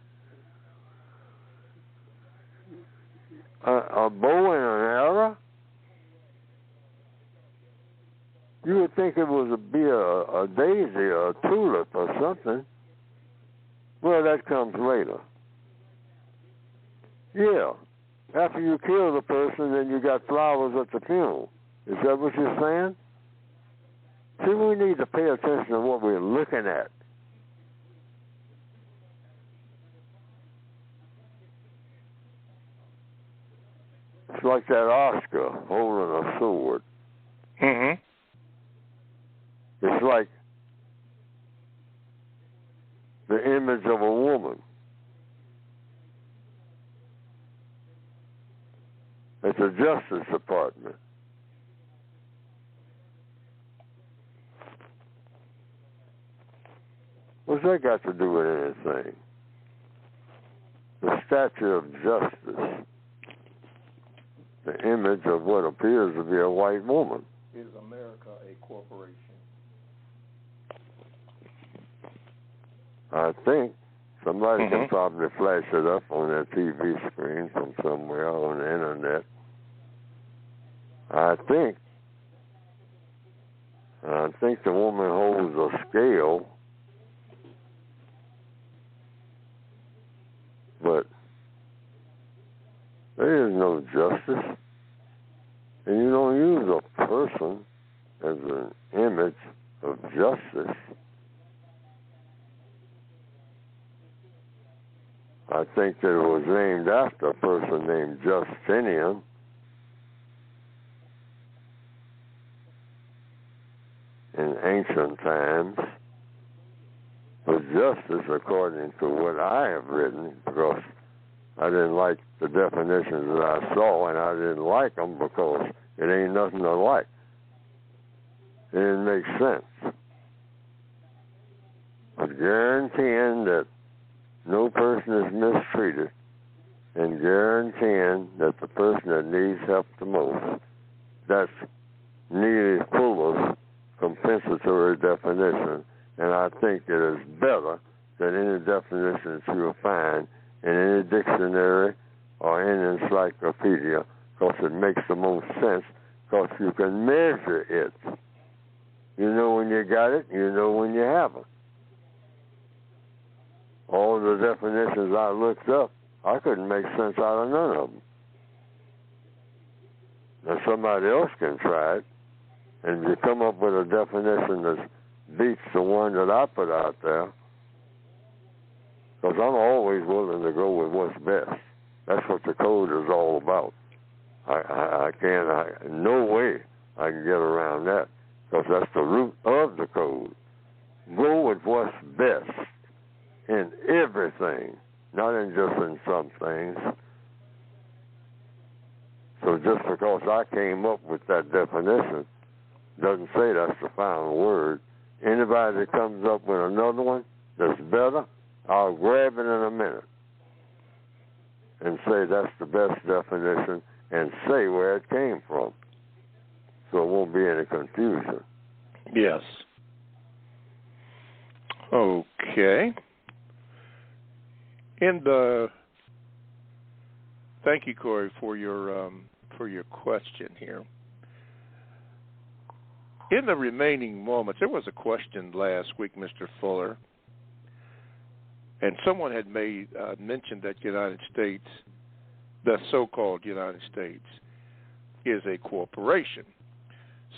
S3: a bow and an arrow? You would think it would be a daisy or a tulip or something. Well, that comes later. Yeah. After you kill the person, then you got flowers at the funeral. Is that what you're saying? See, we need to pay attention to what we're looking at. It's like that Oscar holding a sword.
S2: Mm-hmm.
S3: It's like the image of a woman. It's the Justice Department. What's that got to do with anything? The statue of justice, the image of what appears to be a white woman.
S2: Is America a corporation?
S3: I think somebody can probably flash it up on their TV screen from somewhere on the internet. I think the woman holds a scale, but there is no justice. And you don't use a person as an image of justice. I think that it was named after a person named Justinian. In ancient times. But justice, according to what I have written, because I didn't like the definitions that I saw, and I didn't like them because it ain't nothing to like. It didn't make sense. But guaranteeing that no person is mistreated and guaranteeing that the person that needs help the most, that's Neely Fuller's compensatory definition, and I think it is better than any definition that you'll find in any dictionary or any encyclopedia, because it makes the most sense, because you can measure it. You know when you got it, you know when you haven't. All the definitions I looked up, I couldn't make sense out of none of them. Now somebody else can try it, and if you come up with a definition that beats the one that I put out there, because I'm always willing to go with what's best. That's what the code is all about. No way I can get around that, because that's the root of the code. Go with what's best in everything, not in just in some things. So just because I came up with that definition doesn't say that's the final word. Anybody that comes up with another one that's better, I'll grab it in a minute and say that's the best definition and say where it came from, so it won't be any confusion.
S2: Yes. Okay. Thank you, Corey, for your question here. In the remaining moments, there was a question last week, Mr. Fuller, and someone had mentioned that United States, the so-called United States, is a corporation.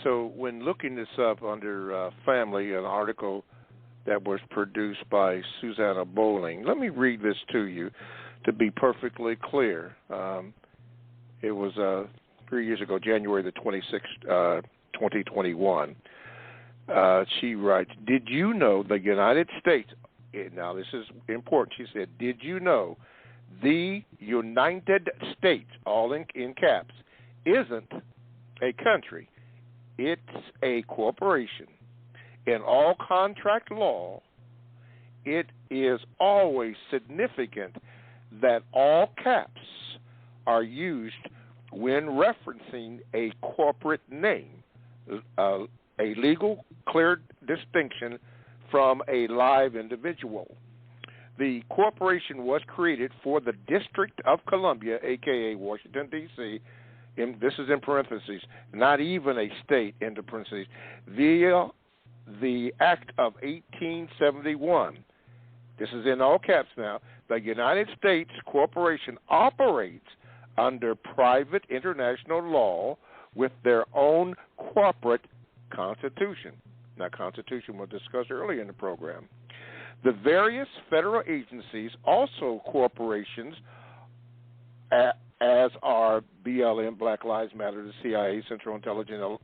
S2: So when looking this up under family, an article that was produced by Susanna Bowling, let me read this to you to be perfectly clear. It was 3 years ago, January the 26th, 2021. She writes, did you know the United States, now this is important, she said, did you know the United States, all in caps, isn't a country, it's a corporation. In all contract law, it is always significant that all caps are used when referencing a corporate name, a legal, clear distinction from a live individual. The corporation was created for the District of Columbia, a.k.a. Washington, D.C., this is in parentheses, not even a state, into parentheses, via the Act of 1871. This is in all caps now. The United States Corporation operates under private international law with their own corporate constitution. Now, constitution was discussed earlier in the program. The various federal agencies, also corporations, as are BLM, Black Lives Matter, the CIA, Central Intelligence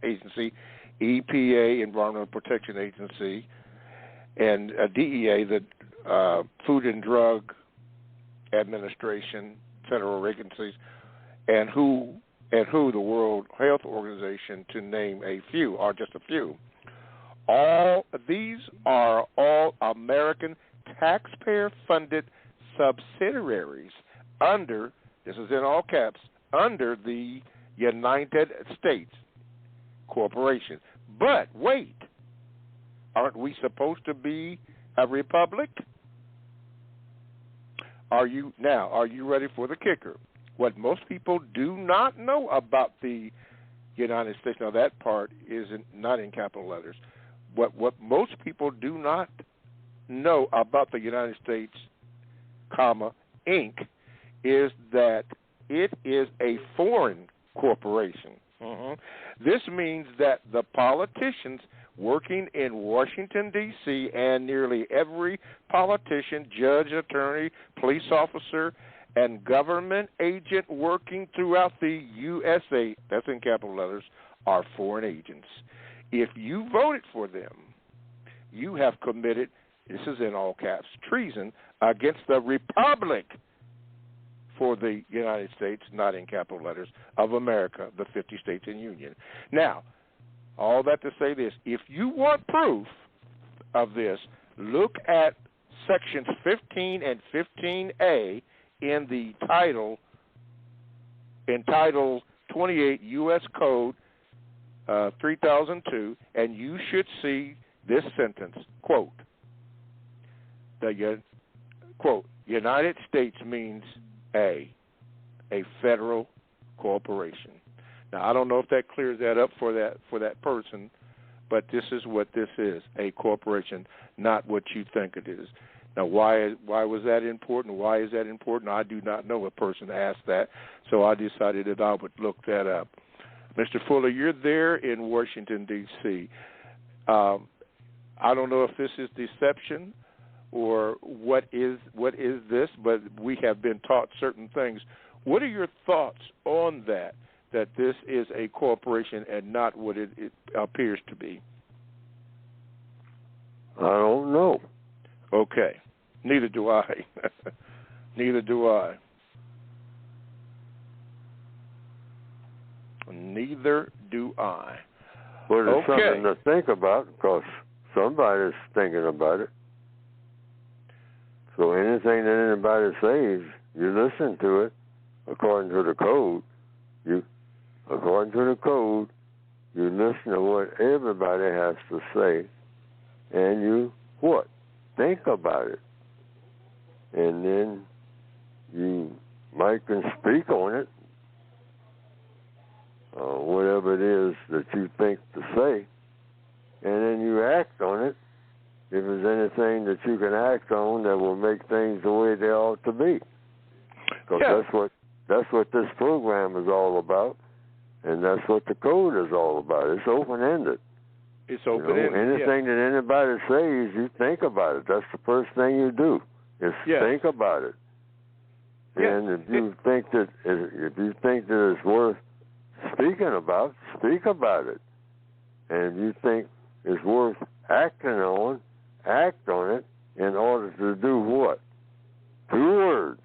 S2: Agency, EPA, Environmental Protection Agency, and DEA, the Food and Drug Administration, federal agencies, and WHO, the World Health Organization, to name a few, or just a few. All these are all American taxpayer-funded subsidiaries under, this is in all caps, under the United States Corporation. But wait, aren't we supposed to be a republic? Are you ready for the kicker? What most people do not know about the United States, now that part is not in capital letters. What most people do not know about the United States, Inc., is that it is a foreign corporation. This means that the politicians working in Washington, D.C., and nearly every politician, judge, attorney, police officer, and government agent working throughout the USA, that's in capital letters, are foreign agents. If you voted for them, you have committed, this is in all caps, treason against the Republic for the United States, not in capital letters, of America, the 50 states in Union. Now, all that to say this, if you want proof of this, look at sections 15 and 15A in the title, entitled 28 U.S. Code 3002, and you should see this sentence, quote, quote, United States means a federal corporation. Now, I don't know if that clears that up for that person, but this is what this is, a corporation, not what you think it is. Now, why was that important? Why is that important? I do not know. A person asked that, so I decided that I would look that up. Mr. Fuller, you're there in Washington, D.C. I don't know if this is deception or what is this, but we have been taught certain things. What are your thoughts on that this is a corporation and not what it appears to be?
S3: I don't know.
S2: Okay. Neither do I. Neither do I. Neither do I.
S3: Well, it's something to think about because somebody's thinking about it. So anything that anybody says, you listen to it according to the code. According to the code, you listen to what everybody has to say, and you what? Think about it. And then you might can speak on it, whatever it is that you think to say, and then you act on it if there's anything that you can act on that will make things the way they ought to be. Because that's what this program is all about, and that's what the code is all about. It's open-ended.
S2: It's open-ended.
S3: Anything that anybody says, you think about it. That's the first thing you do. Is think about it. And if you think that it's worth speaking about, speak about it. And if you think it's worth acting on, act on it in order to do what? 2 words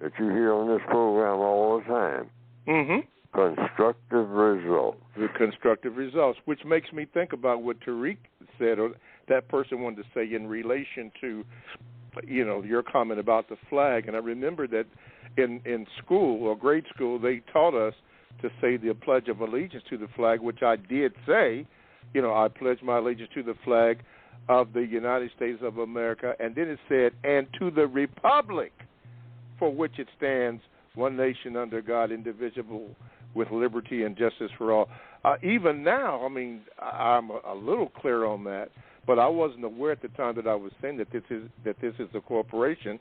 S3: that you hear on this program all the time.
S2: Mm-hmm.
S3: Constructive results.
S2: The constructive results, which makes me think about what Tariq said, or that person wanted to say in relation to, your comment about the flag. And I remember that in school or grade school, they taught us to say the Pledge of Allegiance to the flag, which I did say. I pledge my allegiance to the flag of the United States of America. And then it said, and to the republic for which it stands, one nation under God, indivisible, with liberty and justice for all. Even now, I'm a little clear on that, but I wasn't aware at the time that I was saying that this is a corporation,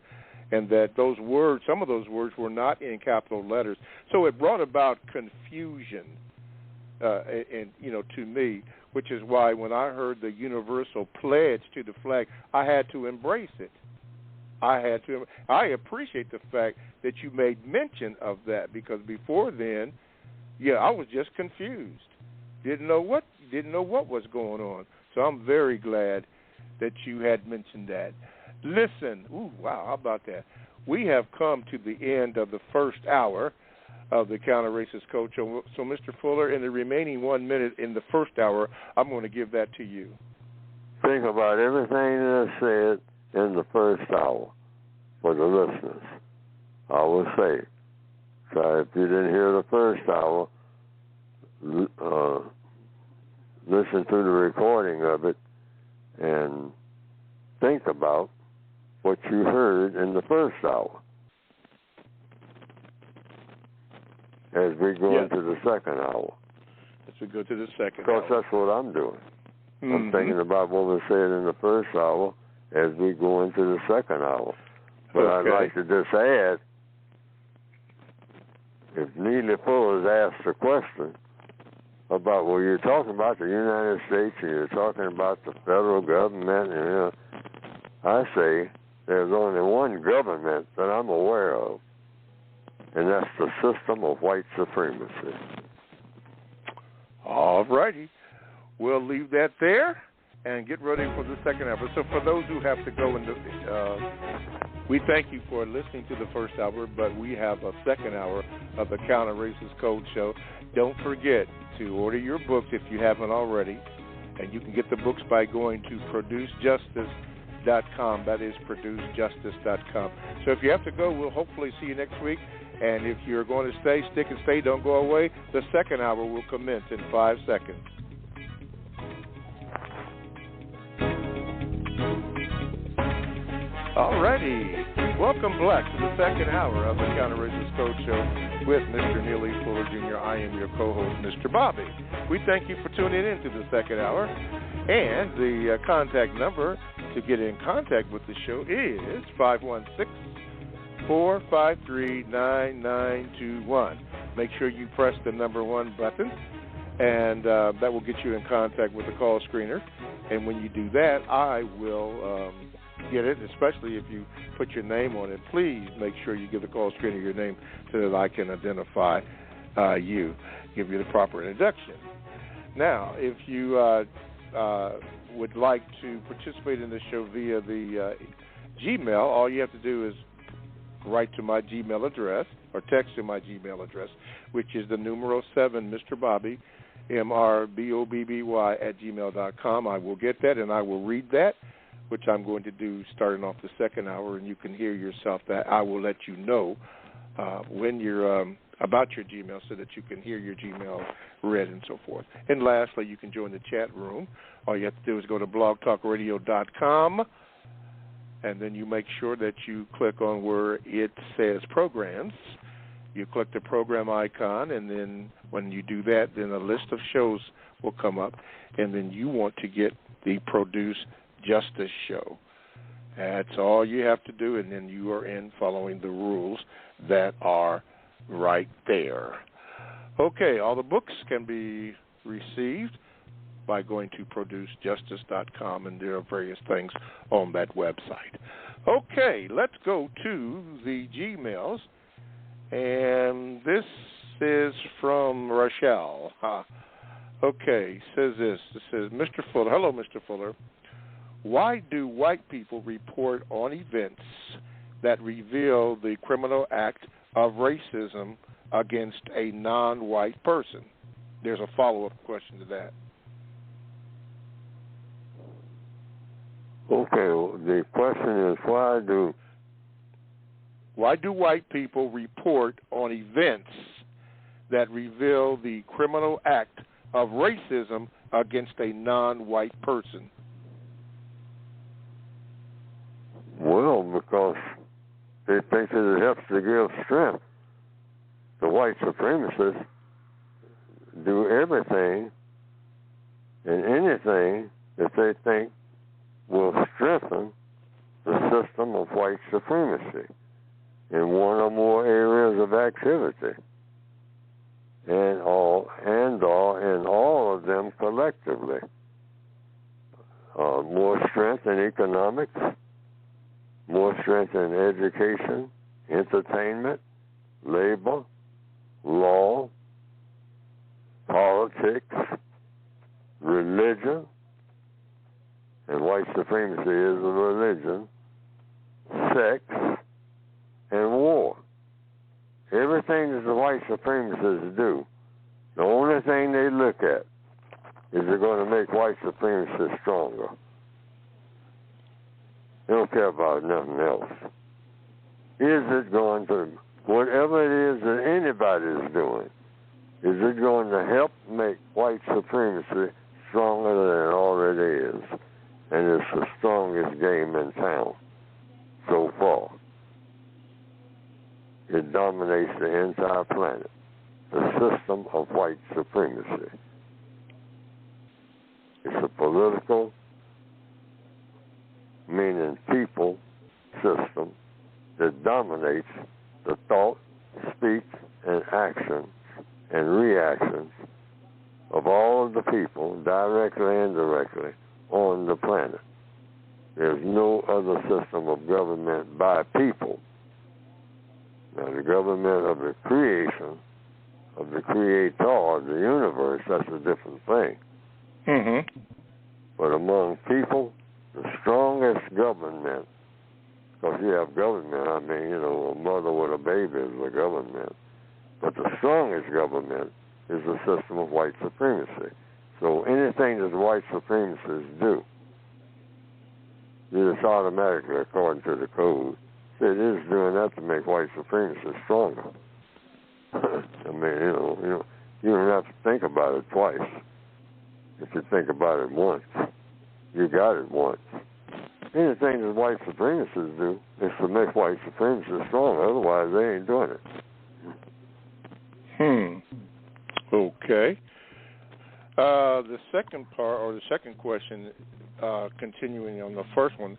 S2: and that those words, some of those words, were not in capital letters. So it brought about confusion, to me, which is why when I heard the universal pledge to the flag, I had to embrace it. I appreciate the fact that you made mention of that, because before then, I was just confused. Didn't know what was going on. So I'm very glad that you had mentioned that. Listen, how about that? We have come to the end of the first hour of the Counter-Racist Code Show. So, Mr. Fuller, in the remaining 1 minute in the first hour, I'm going to give that to you.
S3: Think about everything that I said in the first hour for the listeners. I will say. So if you didn't hear the first hour, listen to the recording of it and think about what you heard in the first hour as we go into the second hour.
S2: As we go to the second
S3: hour. Because that's what I'm doing. Mm-hmm. I'm thinking about what was said in the first hour as we go into the second hour. But I'd like to just add, if Neely Fuller's asked a question about, well, you're talking about the United States and you're talking about the federal government, and I say there's only one government that I'm aware of, and that's the system of white supremacy.
S2: All righty. We'll leave that there and get ready for the second hour. So for those who have to go into, we thank you for listening to the first hour, but we have a second hour of the Counter-Racist Code Show. Don't forget to order your books if you haven't already, and you can get the books by going to producejustice.com. That is producejustice.com. So if you have to go, we'll hopefully see you next week. And if you're going to stay, stick and stay, don't go away. The second hour will commence in 5 seconds. Alrighty. Welcome back to the second hour of the Counter-Racist Code Show with Mr. Neely Fuller Jr. I am your co-host, Mr. Bobby. We thank you for tuning in to the second hour. And the contact number to get in contact with the show is 516-453-9921. Make sure you press the number 1 button, and that will get you in contact with the call screener. And when you do that, I will get it, especially if you put your name on it. Please make sure you give the call screener your name so that I can identify you, give you the proper introduction. Now, if you would like to participate in the show via the Gmail, all you have to do is write to my Gmail address or text to my Gmail address, which is the numero 7, Mr. Bobby, MRBOBBY @gmail.com. I will get that and I will read that, which I'm going to do starting off the second hour, and you can hear yourself that. I will let you know when you're about your Gmail so that you can hear your Gmail read and so forth. And lastly, you can join the chat room. All you have to do is go to blogtalkradio.com, and then you make sure that you click on where it says programs. You click the program icon, and then when you do that, then a list of shows will come up, and then you want to get the Produce Justice show. That's all you have to do, and then you are in following the rules that are right there. Okay, all the books can be received by going to producejustice.com, and there are various things on that website. Okay, let's go to the Gmails, and this is from Rochelle. Okay, says this. It says, Mr. Fuller, hello, Mr. Fuller. Why do white people report on events that reveal the criminal act of racism against a non-white person? There's a follow-up question to that.
S3: Okay, the question is
S2: why do white people report on events that reveal the criminal act of racism against a non-white person?
S3: Well, because they think that it helps to give strength. The white supremacists do everything and anything that they think will strengthen the system of white supremacy in one or more areas of activity, and all of them collectively. More strength in economics, more strength in education, entertainment, labor, law, politics, religion, and white supremacy is a religion, sex, and war. Everything that the white supremacists do, the only thing they look at is they're going to make white supremacy stronger. They don't care about nothing else. Is it going to, whatever it is that anybody is doing, is it going to help make white supremacy stronger than it already is? And it's the strongest game in town so far. It dominates the entire planet, the system of white supremacy. It's a political, meaning people, system that dominates the thought, speech, and actions and reactions of all of the people, directly and indirectly, on the planet. There's no other system of government by people. Now, the government of the creation, of the creator of the universe, that's a different thing.
S2: Mm-hmm.
S3: But among people, the strongest government, because you have government, I mean, a mother with a baby is a government. But the strongest government is the system of white supremacy. So anything that the white supremacists do It's automatically according to the code. It is doing that to make white supremacists stronger. I mean, you don't have to think about it twice. If you think about it once, you got it once. Anything that white supremacists do is to make white supremacists stronger. Otherwise, they ain't doing it.
S2: Okay. The second part, or the second question, continuing on the first one,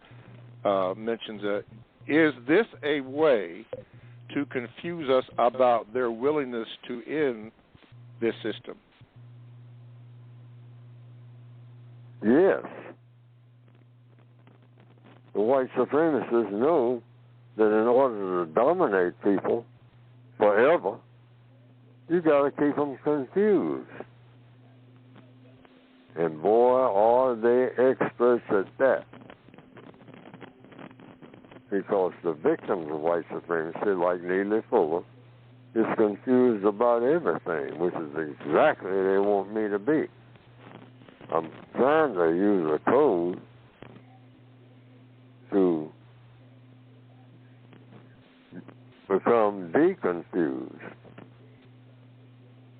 S2: mentions that, is this a way to confuse us about their willingness to end this system?
S3: Yes. The white supremacists know that in order to dominate people forever, you got to keep them confused. And boy, are they experts at that. Because the victims of white supremacy, like Neely Fuller, is confused about everything, which is exactly what they want me to be. I'm trying to use a code to become deconfused.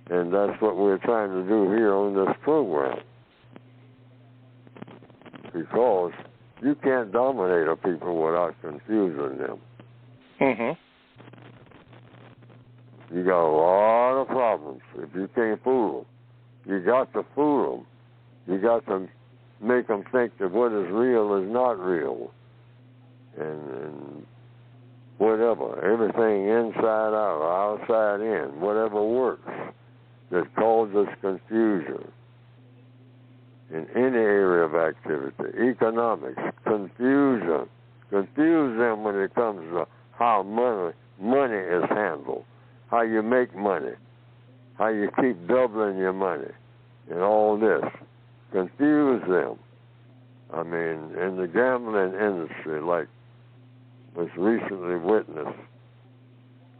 S3: And that's what we're trying to do here on this program. Because you can't dominate a people without confusing them. You got a lot of problems if you can't fool them. You got to fool them. You got to make them think that what is real is not real. And whatever, everything inside out, outside in, whatever works that causes confusion in any area of activity, economics, confusion. Confuse them when it comes to how money is handled, how you make money, how you keep doubling your money, and all this. Confuse them. I mean, in the gambling industry, like was recently witnessed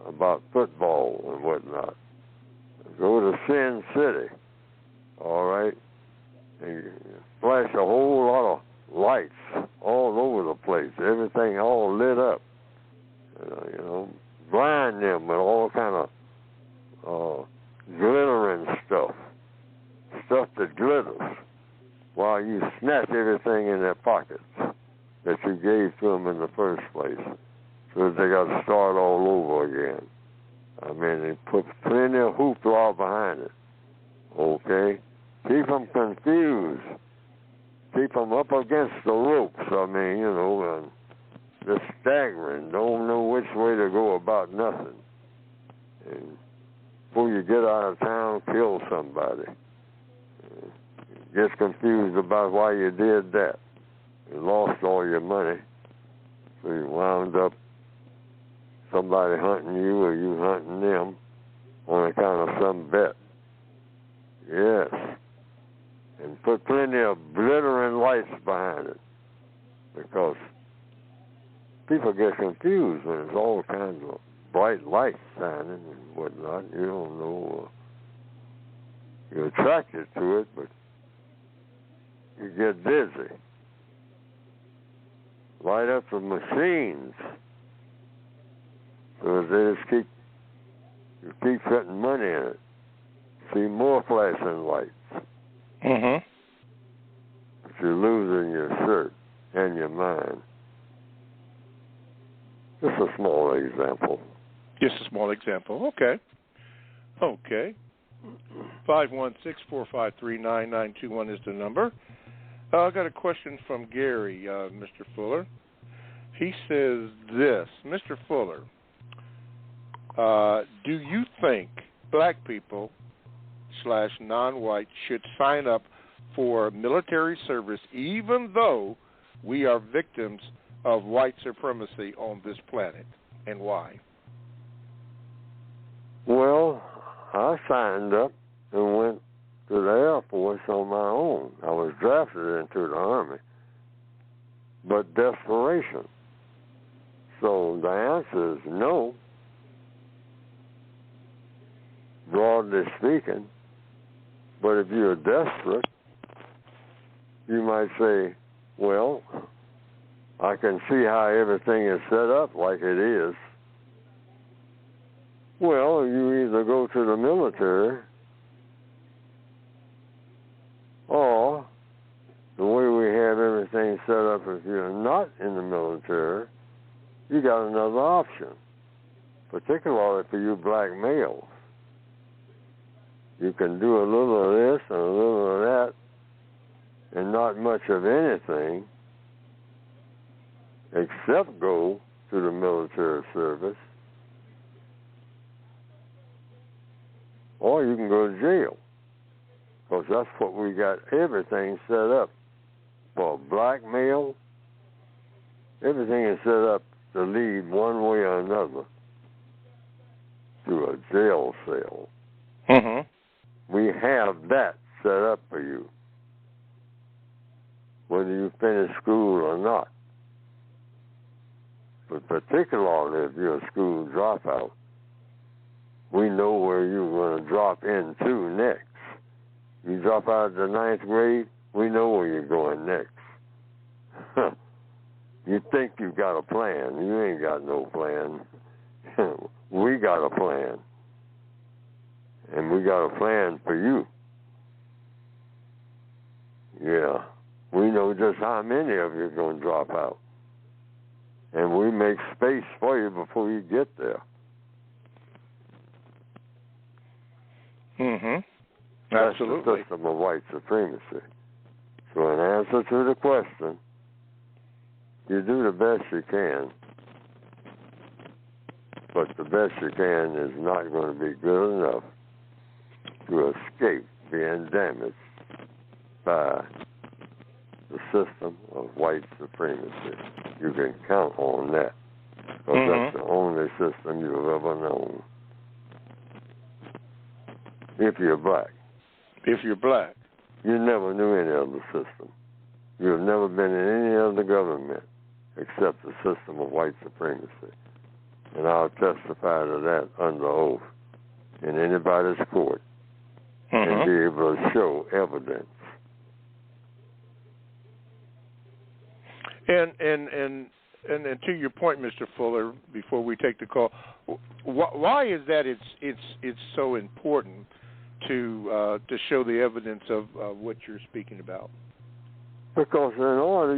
S3: about football and whatnot. Go to Sin City, all right, and you flash a whole lot of lights all over the place, everything all lit up, blind them with all kind of glittering stuff that glitters, while you snatch everything in their pockets that you gave to them in the first place, so that they got to start all over again. I mean, they put plenty of hoopla behind it, okay? Keep them confused. Keep them up against the ropes, and just staggering, don't know which way to go about nothing. And before you get out of town, kill somebody. Get confused about why you did that. You lost all your money, so you wound up somebody hunting you or you hunting them on account of some bet. Yes. And put plenty of glittering lights behind it, because people get confused when there's all kinds of bright lights shining and whatnot. You don't know. You're attracted to it, but you get dizzy. Light up the machines, so they just keep putting money in it. See more flashing lights. But you're losing your shirt and your mind. Just a small example.
S2: Just a small example. Okay. 516-453-9921 is the number. I got a question from Gary, Mr. Fuller. He says this, Mr. Fuller, do you think black people / non-white should sign up for military service even though we are victims of white supremacy on this planet, and why?
S3: Well, I signed up and went to the Air Force on my own. I was drafted into the Army, but desperation. So the answer is no, broadly speaking. But if you're desperate, you might say, well, I can see how everything is set up like it is. Well, you either go to the military or the way we have everything set up, if you're not in the military, you got another option, particularly for you black males. You can do a little of this and a little of that and not much of anything except go to the military service, or you can go to jail, because that's what we got everything set up for. Black male, everything is set up to lead one way or another to a jail cell.
S2: Mm-hmm.
S3: We have that set up for you, whether you finish school or not. But particularly if you're a school dropout, we know where you're going to drop into next. You drop out of the 9th grade, we know where you're going next. You think you got a plan. You ain't got no plan. We got a plan. And we got a plan for you. Yeah. We know just how many of you are going to drop out. And we make space for you before you get there.
S2: Mm-hmm.
S3: Absolutely. That's the system of white supremacy. So in answer to the question, you do the best you can, but the best you can is not going to be good enough to escape being damaged by the system of white supremacy. You can count on that, because that's the only system you've ever known. If you're black.
S2: If you're black.
S3: You never knew any other system. You've never been in any other government except the system of white supremacy. And I'll testify to that under oath in anybody's court and be able to show evidence.
S2: And to your point, Mr. Fuller, before we take the call, why is that it's so important to show the evidence of what you're speaking about?
S3: Because in order,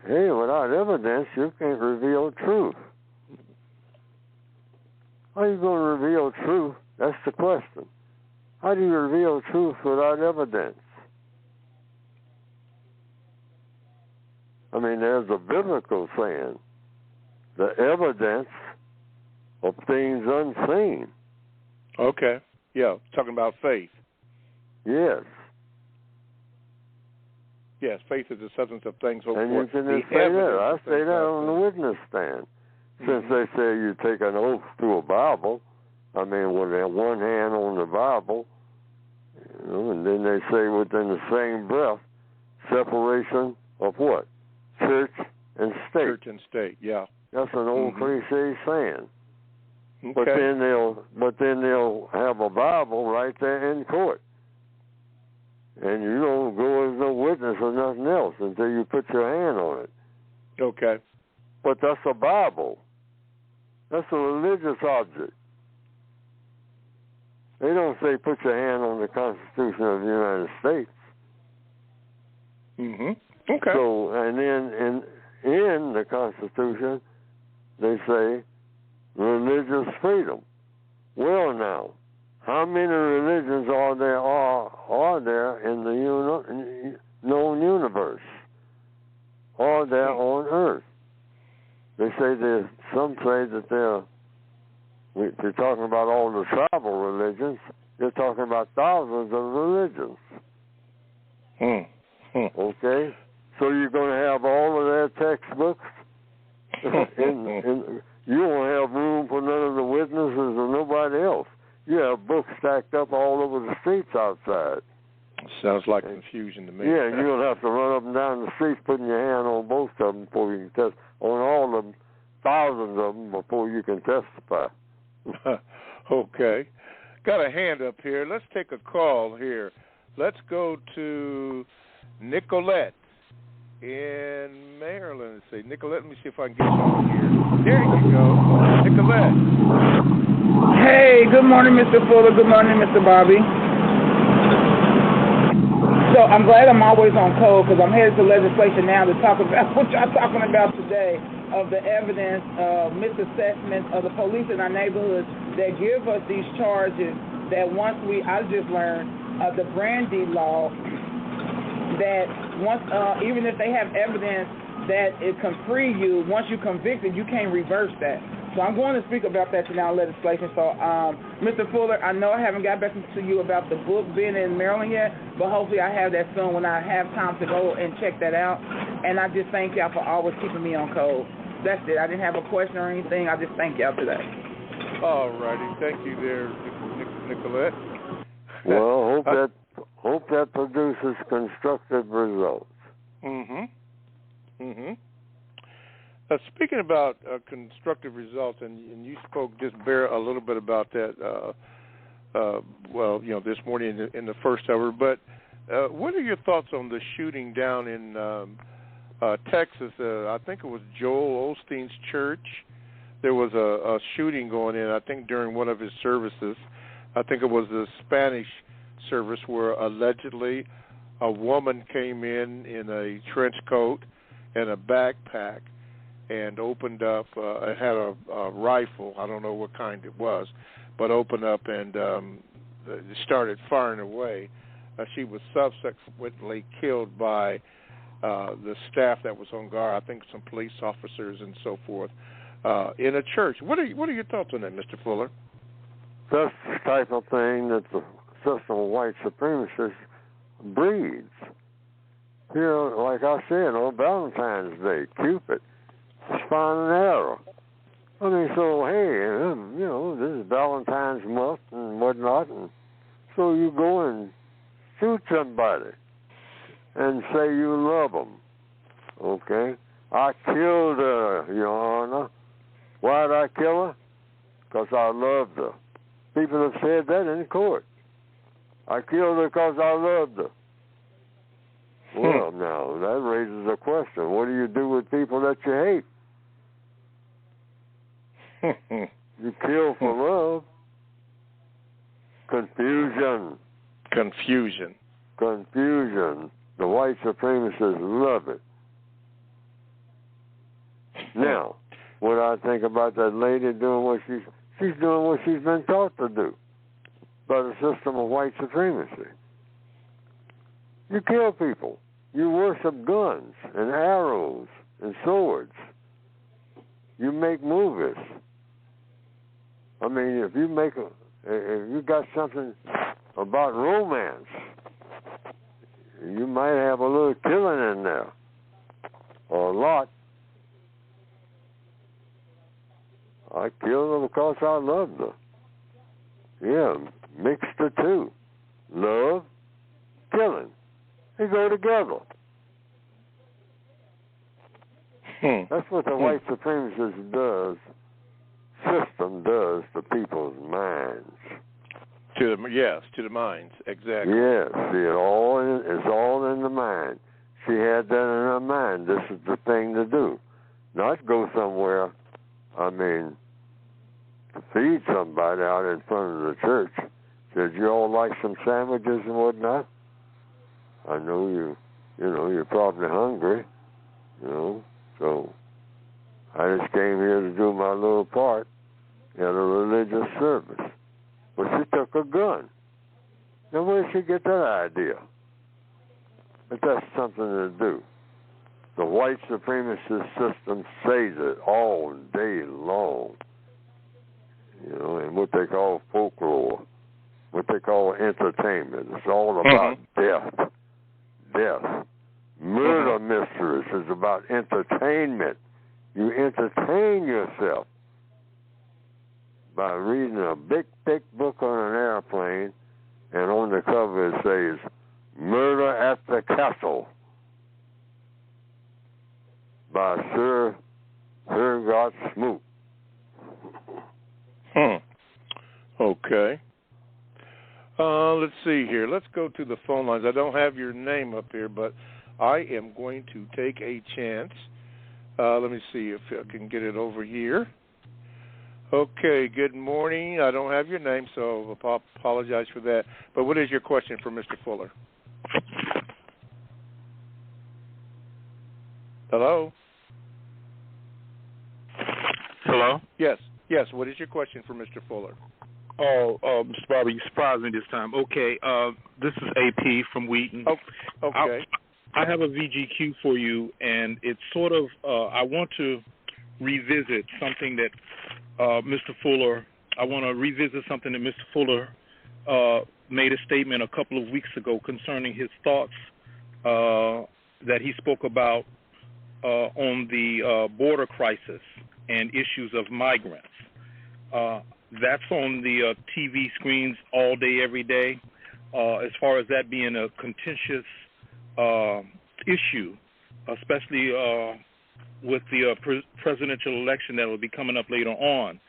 S3: without evidence, you can't reveal truth. How are you going to reveal truth? That's the question. How do you reveal truth without evidence? I mean, there's a biblical saying, the evidence of things unseen.
S2: Okay. Yeah, talking about faith.
S3: Yes.
S2: Yes, faith is the substance of things hoped for.
S3: And you can say that. I say that on the witness stand. Since they say you take an oath to a Bible, I mean, with one hand on the Bible, and then they say within the same breath, separation of what? Church and state.
S2: Church and state, yeah.
S3: That's an old cliche saying.
S2: Okay.
S3: But then they'll have a Bible right there in court. And you don't go as no witness or nothing else until you put your hand on it.
S2: Okay.
S3: But that's a Bible. That's a religious object. They don't say put your hand on the Constitution of the United States.
S2: Okay.
S3: So, and then in the Constitution, they say religious freedom. Well, now, how many religions are there in the known universe? Are there on Earth? They say some say that they're talking about all the tribal religions. They're talking about thousands of religions. Okay? So you're going to have all of their textbooks? and you won't have room for none of the witnesses or nobody else. You have books stacked up all over the streets outside.
S2: Sounds like confusion to me.
S3: Yeah, you'll have to run up and down the streets putting your hand on both of them before you can on all of them, thousands of them, before you can testify.
S2: Okay. Got a hand up here. Let's take a call here. Let's go to Nicolette in Maryland. Let's see, Nicolette, let me see if I can get you on here. There you go. Nicolette.
S7: Hey, good morning, Mr. Fuller. Good morning, Mr. Bobby. So I'm glad I'm always on code because I'm headed to legislation now to talk about what y'all talking about today of the evidence of misassessment of the police in our neighborhoods that give us these charges that once I just learned the Brandy law that once, even if they have evidence that it can free you, once you're convicted, you can't reverse that. So I'm going to speak about that tonight in legislation. So, Mr. Fuller, I know I haven't got back to you about the book being in Maryland yet, but hopefully I have that soon when I have time to go and check that out. And I just thank y'all for always keeping me on code. That's it. I didn't have a question or anything. I just thank y'all today.
S2: All righty. Thank you there, Nicolette.
S3: Well, hope that produces constructive results.
S2: Speaking about constructive results, and you spoke just a little bit about that, this morning in the first hour, but what are your thoughts on the shooting down in Texas? I think it was Joel Osteen's church. There was a shooting going in, I think, during one of his services. I think it was the Spanish service where allegedly a woman came in a trench coat and a backpack and opened up, it had a rifle, I don't know what kind it was, but opened up and started firing away. She was subsequently killed by the staff that was on guard, I think some police officers and so forth, in a church. What are your thoughts on that, Mr. Fuller?
S3: That's the type of thing that the system of white supremacists breeds. Like I said, on Valentine's Day, Cupid spun an arrow. I mean, so, hey, this is Valentine's month and whatnot, and so you go and shoot somebody and say you love them, okay? I killed her, Your Honor. Why did I kill her? Because I loved her. People have said that in court. I killed her because I loved her. Well, now, that raises a question. What do you do with people that you hate? You kill for love. Confusion. The white supremacists love it. Now, what I think about that lady doing what she's doing what she's been taught to do by the system of white supremacy. You kill people. You worship guns and arrows and swords. You make movies. I mean, if you got something about romance, you might have a little killing in there, or a lot. I killed her because I loved her. Yeah, mix the two. Love, killing. They go together. That's what the white supremacist system does to people's minds.
S2: To the minds, exactly.
S3: Yes, see, it's all in the mind. She had that in her mind. This is the thing to do. Not go somewhere, to feed somebody out in front of the church. Said, you all like some sandwiches and whatnot? I know you're probably hungry, so I just came here to do my little part at a religious service. But she took a gun. Now, where did she get that idea? But that's something to do. The white supremacist system says it all day long, in what they call folklore, what they call entertainment. It's all about death. Murder mysteries is about entertainment. You entertain yourself by reading a big, thick book on an airplane, and on the cover it says, Murder at the Castle by Sir Hergot Smoot.
S2: Okay. Let's see here. Let's go to the phone lines. I don't have your name up here, but I am going to take a chance. Let me see if I can get it over here. Okay, good morning. I don't have your name, so I apologize for that. But what is your question for Mr. Fuller? Hello?
S8: Hello?
S2: Yes. What is your question for Mr. Fuller?
S8: Mr. Barber, you surprised me this time. Okay, this is AP from Wheaton.
S2: Oh, okay.
S8: I have a VGQ for you, and it's sort of, I want to revisit something that Mr. Fuller made a statement a couple of weeks ago concerning his thoughts that he spoke about on the border crisis and issues of migrants. That's on the TV screens all day, every day, as far as that being a contentious issue, especially with the presidential election that will be coming up later on.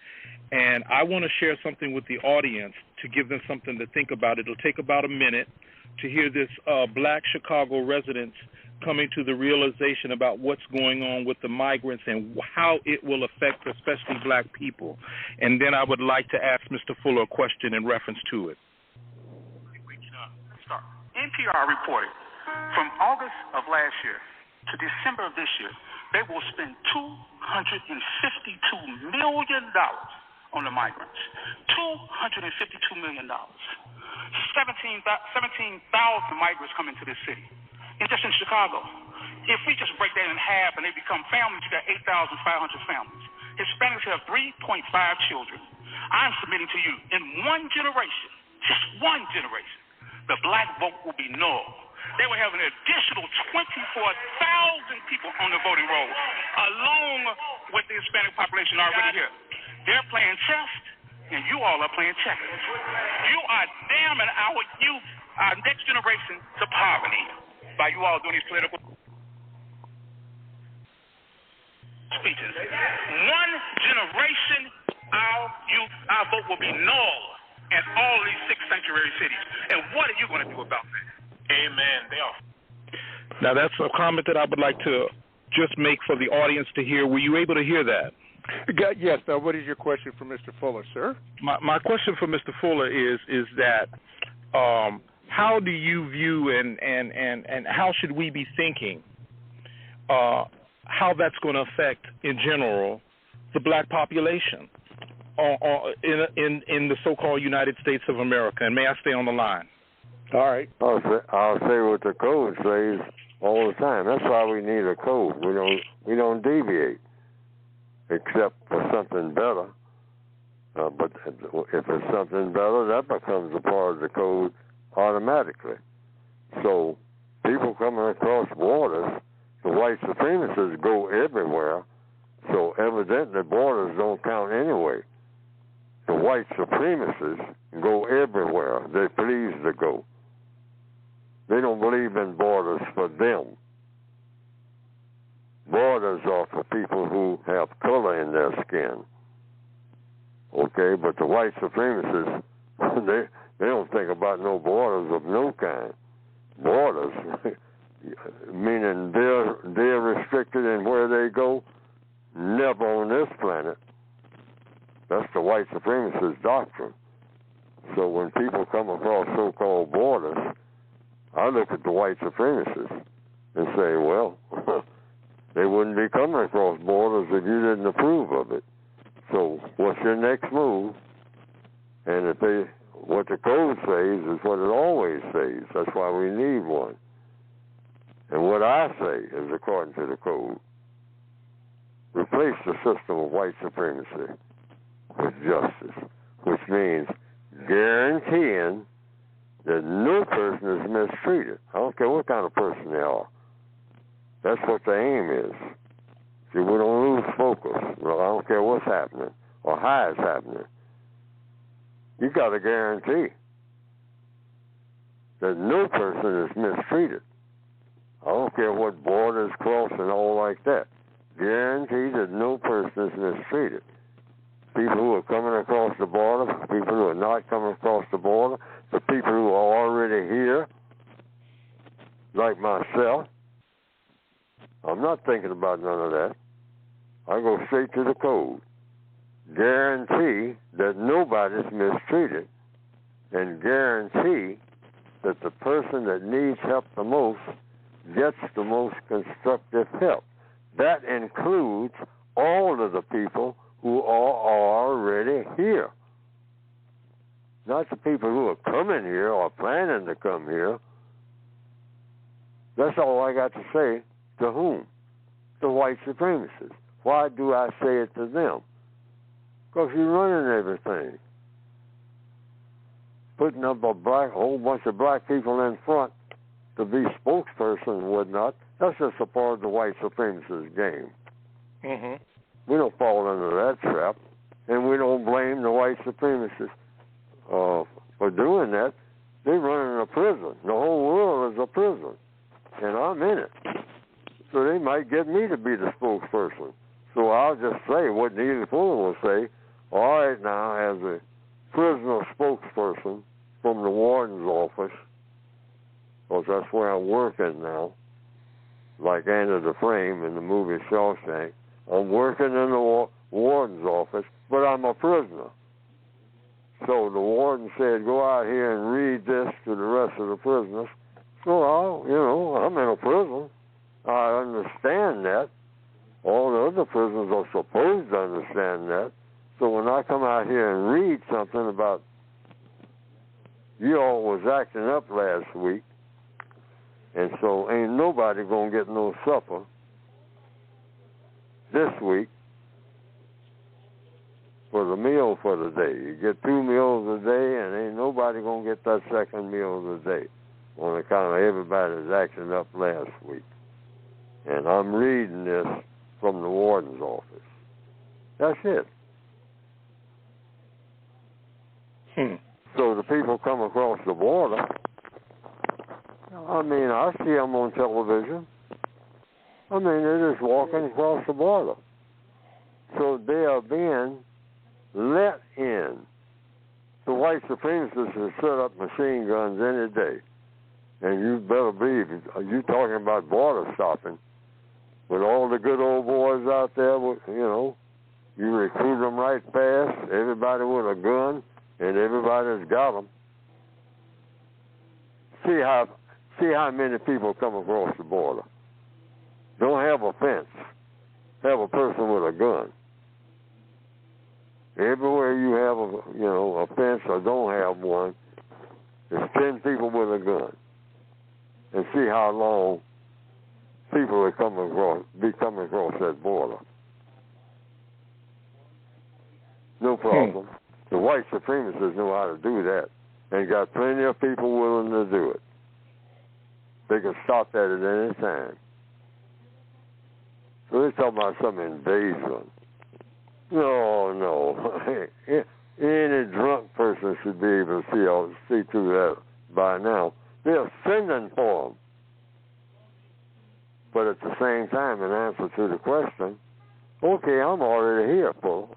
S8: And I want to share something with the audience to give them something to think about. It'll take about a minute to hear this black Chicago resident coming to the realization about what's going on with the migrants and how it will affect especially black people. And then I would like to ask Mr. Fuller a question in reference to it.
S9: Start. NPR reported from August of last year to December of this year, they will spend $252 million on the migrants. $252 million. 17,000 migrants come into this city. And just in Chicago, if we just break that in half and they become families, you got 8,500 families. Hispanics have 3.5 children. I'm submitting to you, in one generation, just one generation, the black vote will be null. They will have an additional 24,000 people on the voting rolls, along with the Hispanic population already here. They're playing chess, and you all are playing checkers. You are damning our youth, our next generation, to poverty by you all doing these political speeches. One generation, our vote will be null in all these 6 sanctuary cities. And what are you going to do about that? Amen. They are.
S8: Now, that's a comment that I would like to just make for the audience to hear. Were you able to hear that?
S2: Yes. Now, what is your question for Mr. Fuller, sir?
S8: My question for Mr. Fuller is that how do you view and how should we be thinking how that's going to affect, in general, the black population in the so-called United States of America? And may I stay on the line?
S2: All right.
S3: I'll say what the code says all the time. That's why we need a code. We don't deviate, except for something better. But if it's something better, that becomes a part of the code automatically. So people coming across borders, the white supremacists go everywhere. So evidently borders don't count anyway. The white supremacists go everywhere. They please to go. They don't believe in borders for them. Borders are for people who have color in their skin. Okay, but the white supremacists, they don't think about no borders of no kind. Borders, meaning they're restricted in where they go, never on this planet. That's the white supremacist doctrine. So when people come across so-called borders, I look at the white supremacists and say, well, they wouldn't be coming across borders if you didn't approve of it. So what's your next move? And what the code says is what it always says. That's why we need one. And what I say is, according to the code, replace the system of white supremacy with justice, which means guaranteeing that no person is mistreated. I don't care what kind of person they are. That's what the aim is. See, we don't lose focus. Well, I don't care what's happening or how it's happening. You got to guarantee that no person is mistreated. I don't care what borders cross and all like that. Guarantee that no person is mistreated. People who are coming across the border, people who are not coming across the border, the people who are already here, like myself, I'm not thinking about none of that. I go straight to the code. Guarantee that nobody's mistreated, and guarantee that the person that needs help the most gets the most constructive help. That includes all of the people who are already here. Not the people who are coming here or planning to come here. That's all I got to say. To whom? The white supremacists. Why do I say it to them? Because you're running everything. Putting up a whole bunch of black people in front to be spokesperson and whatnot, that's just a part of the white supremacist game.
S2: Mm-hmm.
S3: We don't fall into that trap, and we don't blame the white supremacists for doing that. They're running a prison. The whole world is a prison, and I'm in it. So they might get me to be the spokesperson. So I'll just say what Neely Fuller will say. All right, now, as a prisoner spokesperson from the warden's office, because that's where I'm working now, like Under the Frame in the movie Shawshank. I'm working in the warden's office, but I'm a prisoner. So the warden said, go out here and read this to the rest of the prisoners. So, I'm in a prison. I understand that. All the other prisoners are supposed to understand that. So when I come out here and read something about you all was acting up last week, and so ain't nobody going to get no supper this week for the meal for the day. You get 2 meals a day, and ain't nobody going to get that second meal of the day on account of everybody that's acting up last week. And I'm reading this from the warden's office. That's it. So the people come across the border, I mean, I see them on television. I mean, they're just walking across the border. So they are being let in. The white supremacists have set up machine guns any day. And you better believe, you talking about border stopping, with all the good old boys out there, you recruit them right fast, everybody with a gun, and everybody's got them. See how many people come across the border. Don't have a fence. Have a person with a gun. Everywhere you have a fence or don't have one, there's 10 people with a gun. And see how long people are coming across that border. No problem. The white supremacists know how to do that, and got plenty of people willing to do it. They can stop that at any time. So they're talking about some invasion. No. Any drunk person should be able to see through that by now. They're sending for them. But at the same time, in answer to the question, okay, I'm already here, Full.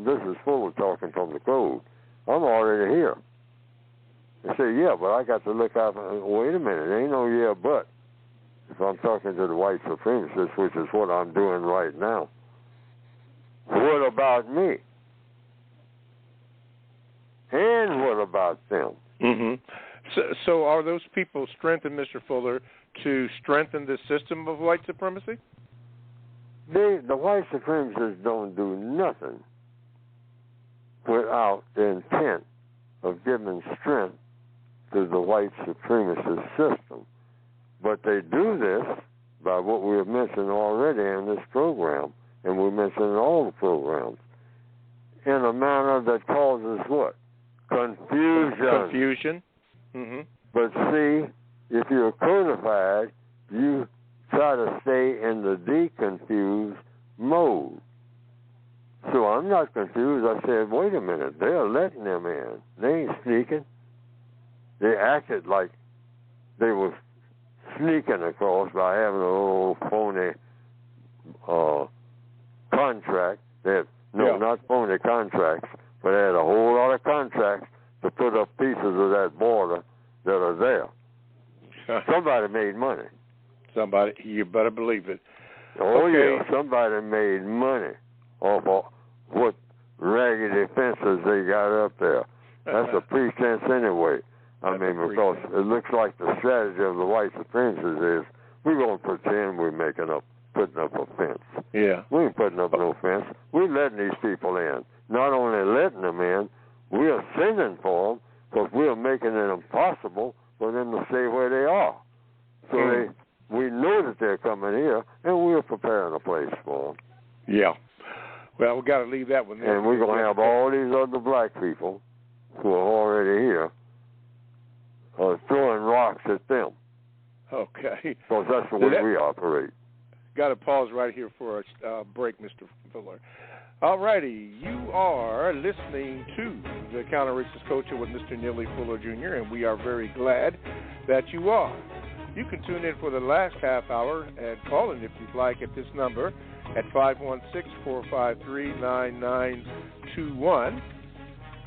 S3: This is Fuller talking from the code. I'm already here. They say, yeah, but I got to look out. Wait a minute, ain't no yeah, but. If I'm talking to the white supremacists, which is what I'm doing right now, what about me? And what about them?
S2: Mm-hmm. So are those people strengthened, Mr. Fuller, to strengthen the system of white supremacy?
S3: The white supremacists don't do nothing without the intent of giving strength to the white supremacist system. But they do this by what we have mentioned already in this program, and we mentioned in all the programs, in a manner that causes what? Confusion.
S2: Mm-hmm.
S3: But see, if you're codified, you try to stay in the deconfused mode. So I'm not confused. I said, wait a minute, they're letting them in. They ain't sneaking. They acted like they were sneaking across by having a little phony contract. Not phony contracts, but they had a whole lot of contracts to put up pieces of that border that are there. Somebody made money.
S2: You're You better believe it.
S3: Oh,
S2: okay.
S3: yeah. Somebody made money off of what raggedy fences they got up there. That's a pretense anyway. I mean, because it looks like the strategy of the white supremacists is we're going to pretend we're putting up a fence.
S2: Yeah.
S3: We ain't putting up no fence. We're letting these people in. Not only letting them in, we are sending for them because we are making it impossible for them to stay where they are. So we know that they're coming here, and we're preparing a place for them.
S2: Yeah. Well, we got to leave that one there.
S3: And we're going to have all these other black people who are already here throwing rocks at them.
S2: Okay.
S3: Because that's the way we operate.
S2: Got to pause right here for a break, Mr. Fuller. All righty. You are listening to the Counter-Racist Culture with Mr. Neely Fuller Jr., and we are very glad that you are. You can tune in for the last half hour and call in if you'd like at this number at 516-453-9921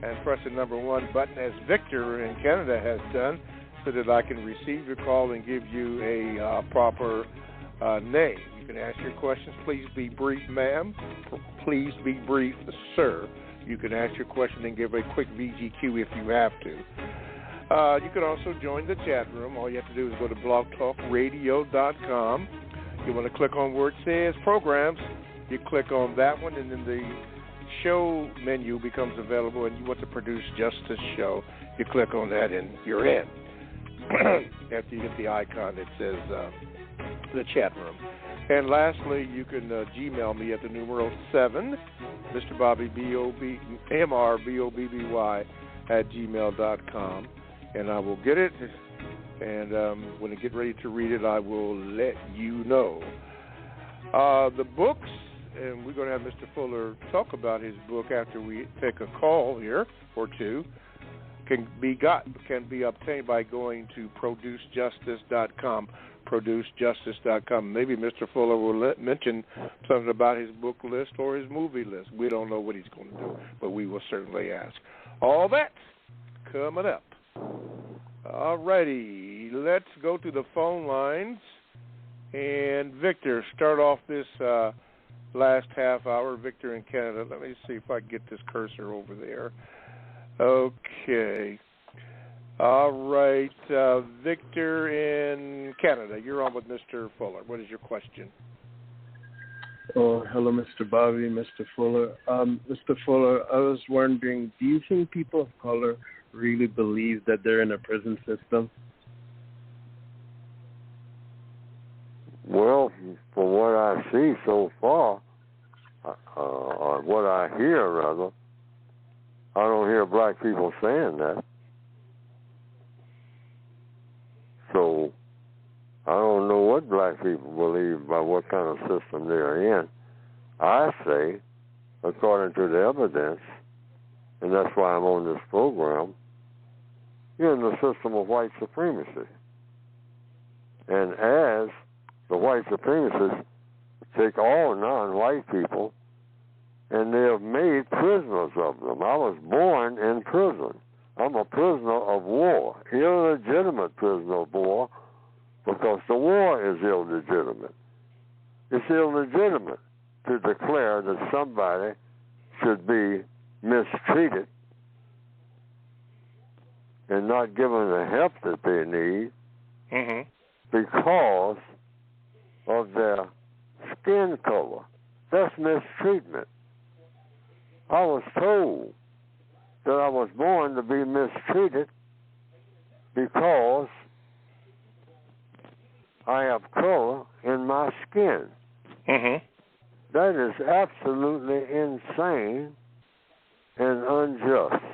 S2: and press the number 1 button as Victor in Canada has done so that I can receive your call and give you a proper name. You can ask your questions. Please be brief, ma'am. Please be brief, sir. You can ask your question and give a quick VGQ if you have to. You can also join the chat room. All you have to do is go to blogtalkradio.com. You want to click on where it says programs. You click on that one, and then the show menu becomes available, and you want to produce Justice Show. You click on that, and you're in. After you hit the icon that says the chat room. And lastly, you can Gmail me at the numeral 7, Mr. Bobby, MRBOBBY @gmail.com. And I will get it, and when I get ready to read it, I will let you know. The books, and we're going to have Mr. Fuller talk about his book after we take a call here or two, can be obtained by going to producejustice.com, producejustice.com. Maybe Mr. Fuller will mention something about his book list or his movie list. We don't know what he's going to do, but we will certainly ask. All that coming up. All righty, let's go to the phone lines. And Victor, start off this last half hour. Victor in Canada. Let me see if I can get this cursor over there. Okay. All right, Victor in Canada. You're on with Mr. Fuller. What is your question?
S10: Oh, hello, Mr. Bobby, Mr. Fuller. Mr. Fuller, I was wondering, do you think people of color really believe that they're in a prison system?
S3: Well, from what I see so far, or what I hear, rather, I don't hear black people saying that. So I don't know what black people believe by what kind of system they're in. I say, according to the evidence, and that's why I'm on this program, you're in the system of white supremacy. And as the white supremacists take all non-white people and they have made prisoners of them. I was born in prison. I'm a prisoner of war, illegitimate prisoner of war, because the war is illegitimate. It's illegitimate to declare that somebody should be mistreated and not given the help that they need because of their skin color. That's mistreatment. I was told that I was born to be mistreated because I have color in my skin. That is absolutely insane and unjust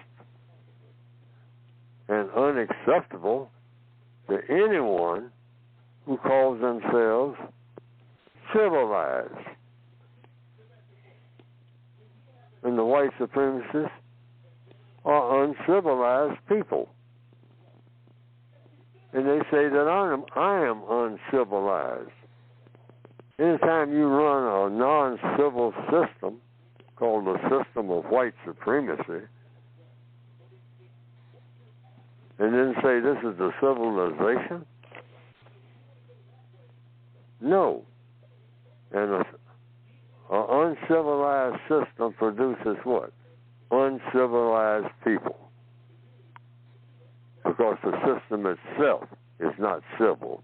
S3: and unacceptable to anyone who calls themselves civilized. And the white supremacists are uncivilized people. And they say that I am uncivilized. Anytime you run a non-civil system called the system of white supremacy, and then say this is the civilization, No. And an uncivilized system produces what? Uncivilized people. Because the system itself is not civil.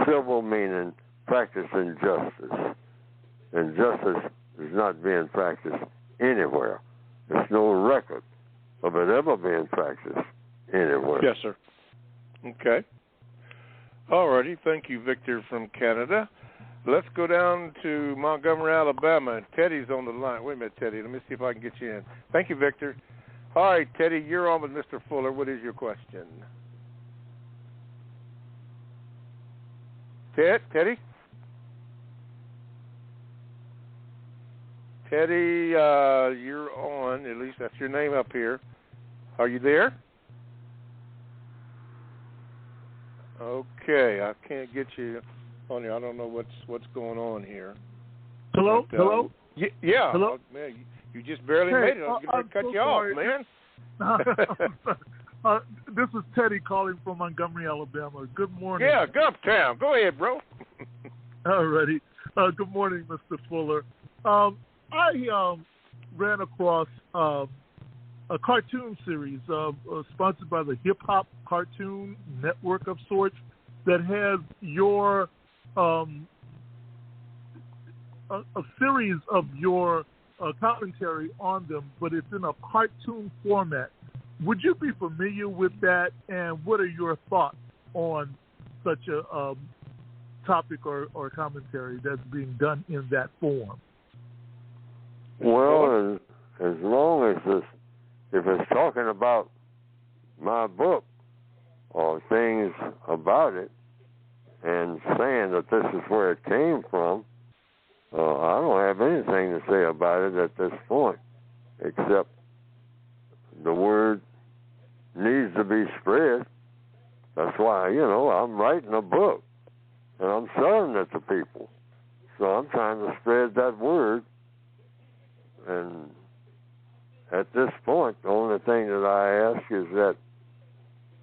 S3: Civil meaning practicing justice. And justice is not being practiced anywhere. There's no record of it ever being practiced anywhere.
S2: Yes, sir. Okay. All righty. Thank you, Victor from Canada. Let's go down to Montgomery, Alabama. Teddy's on the line. Wait a minute, Teddy. Let me see if I can get you in. Thank you, Victor. All right, Teddy, you're on with Mr. Fuller. What is your question? Teddy? Teddy, you're on. At least that's your name up here. Are you there? Okay, I can't get you on here. I don't know what's going on here.
S11: Hello?
S2: But,
S11: Hello?
S2: Yeah.
S11: Hello?
S2: Oh, man, you just barely made it. I'm going to cut
S11: so
S2: you
S11: sorry.
S2: off, man.
S11: This is Teddy calling from Montgomery, Alabama. Good morning.
S2: Yeah, Gumptown. Go ahead, bro.
S11: All righty. Good morning, Mr. Fuller. I ran across a cartoon series sponsored by the Hip Hop Cartoon Network of sorts that has your a series of your commentary on them, but it's in a cartoon format. Would you be familiar with that, and what are your thoughts on such a topic or commentary that's being done in that form?
S3: Well, as long as if it's talking about my book or things about it and saying that this is where it came from, I don't have anything to say about it at this point, except the word needs to be spread. That's why, I'm writing a book, and I'm selling it to people. So I'm trying to spread that word. And at this point, the only thing that I ask is that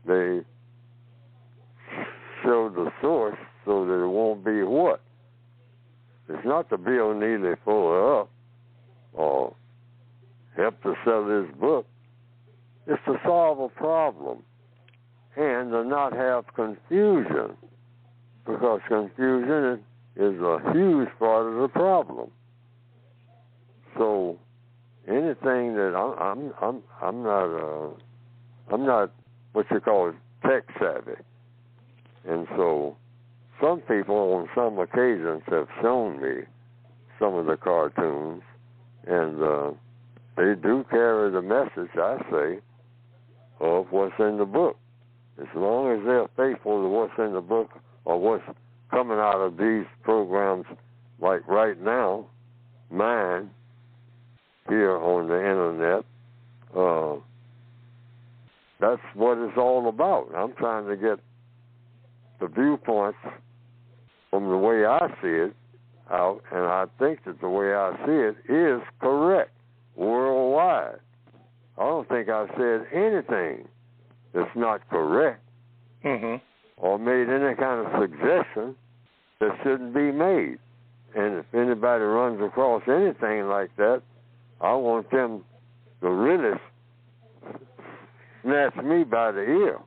S3: they show the source so that it won't be what? It's not to build Neely Fuller up or help to sell his book. It's to solve a problem and to not have confusion, because confusion is a huge part of the problem. So anything that I'm not what you call tech savvy, and so some people on some occasions have shown me some of the cartoons, and they do carry the message, I say, of what's in the book. As long as they're faithful to what's in the book or what's coming out of these programs, like right now, mine, here on the internet, that's what it's all about. I'm trying to get the viewpoints from the way I see it out, and I think that the way I see it is correct worldwide. I don't think I've said anything that's not correct or made any kind of suggestion that shouldn't be made. And if anybody runs across anything like that, I want them to really snatch me by the ear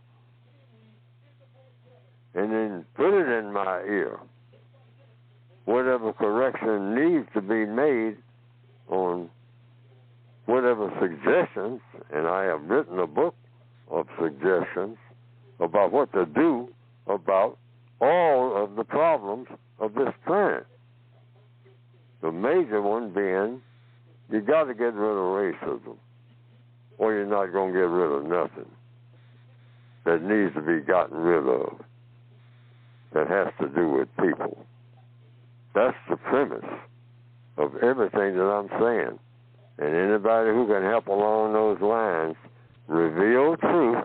S3: and then put it in my ear. Whatever correction needs to be made on whatever suggestions, and I have written a book of suggestions about what to do about all of the problems of this planet. The major one being, you got to get rid of racism, or you're not going to get rid of nothing that needs to be gotten rid of that has to do with people. That's the premise of everything that I'm saying. And anybody who can help along those lines reveal truth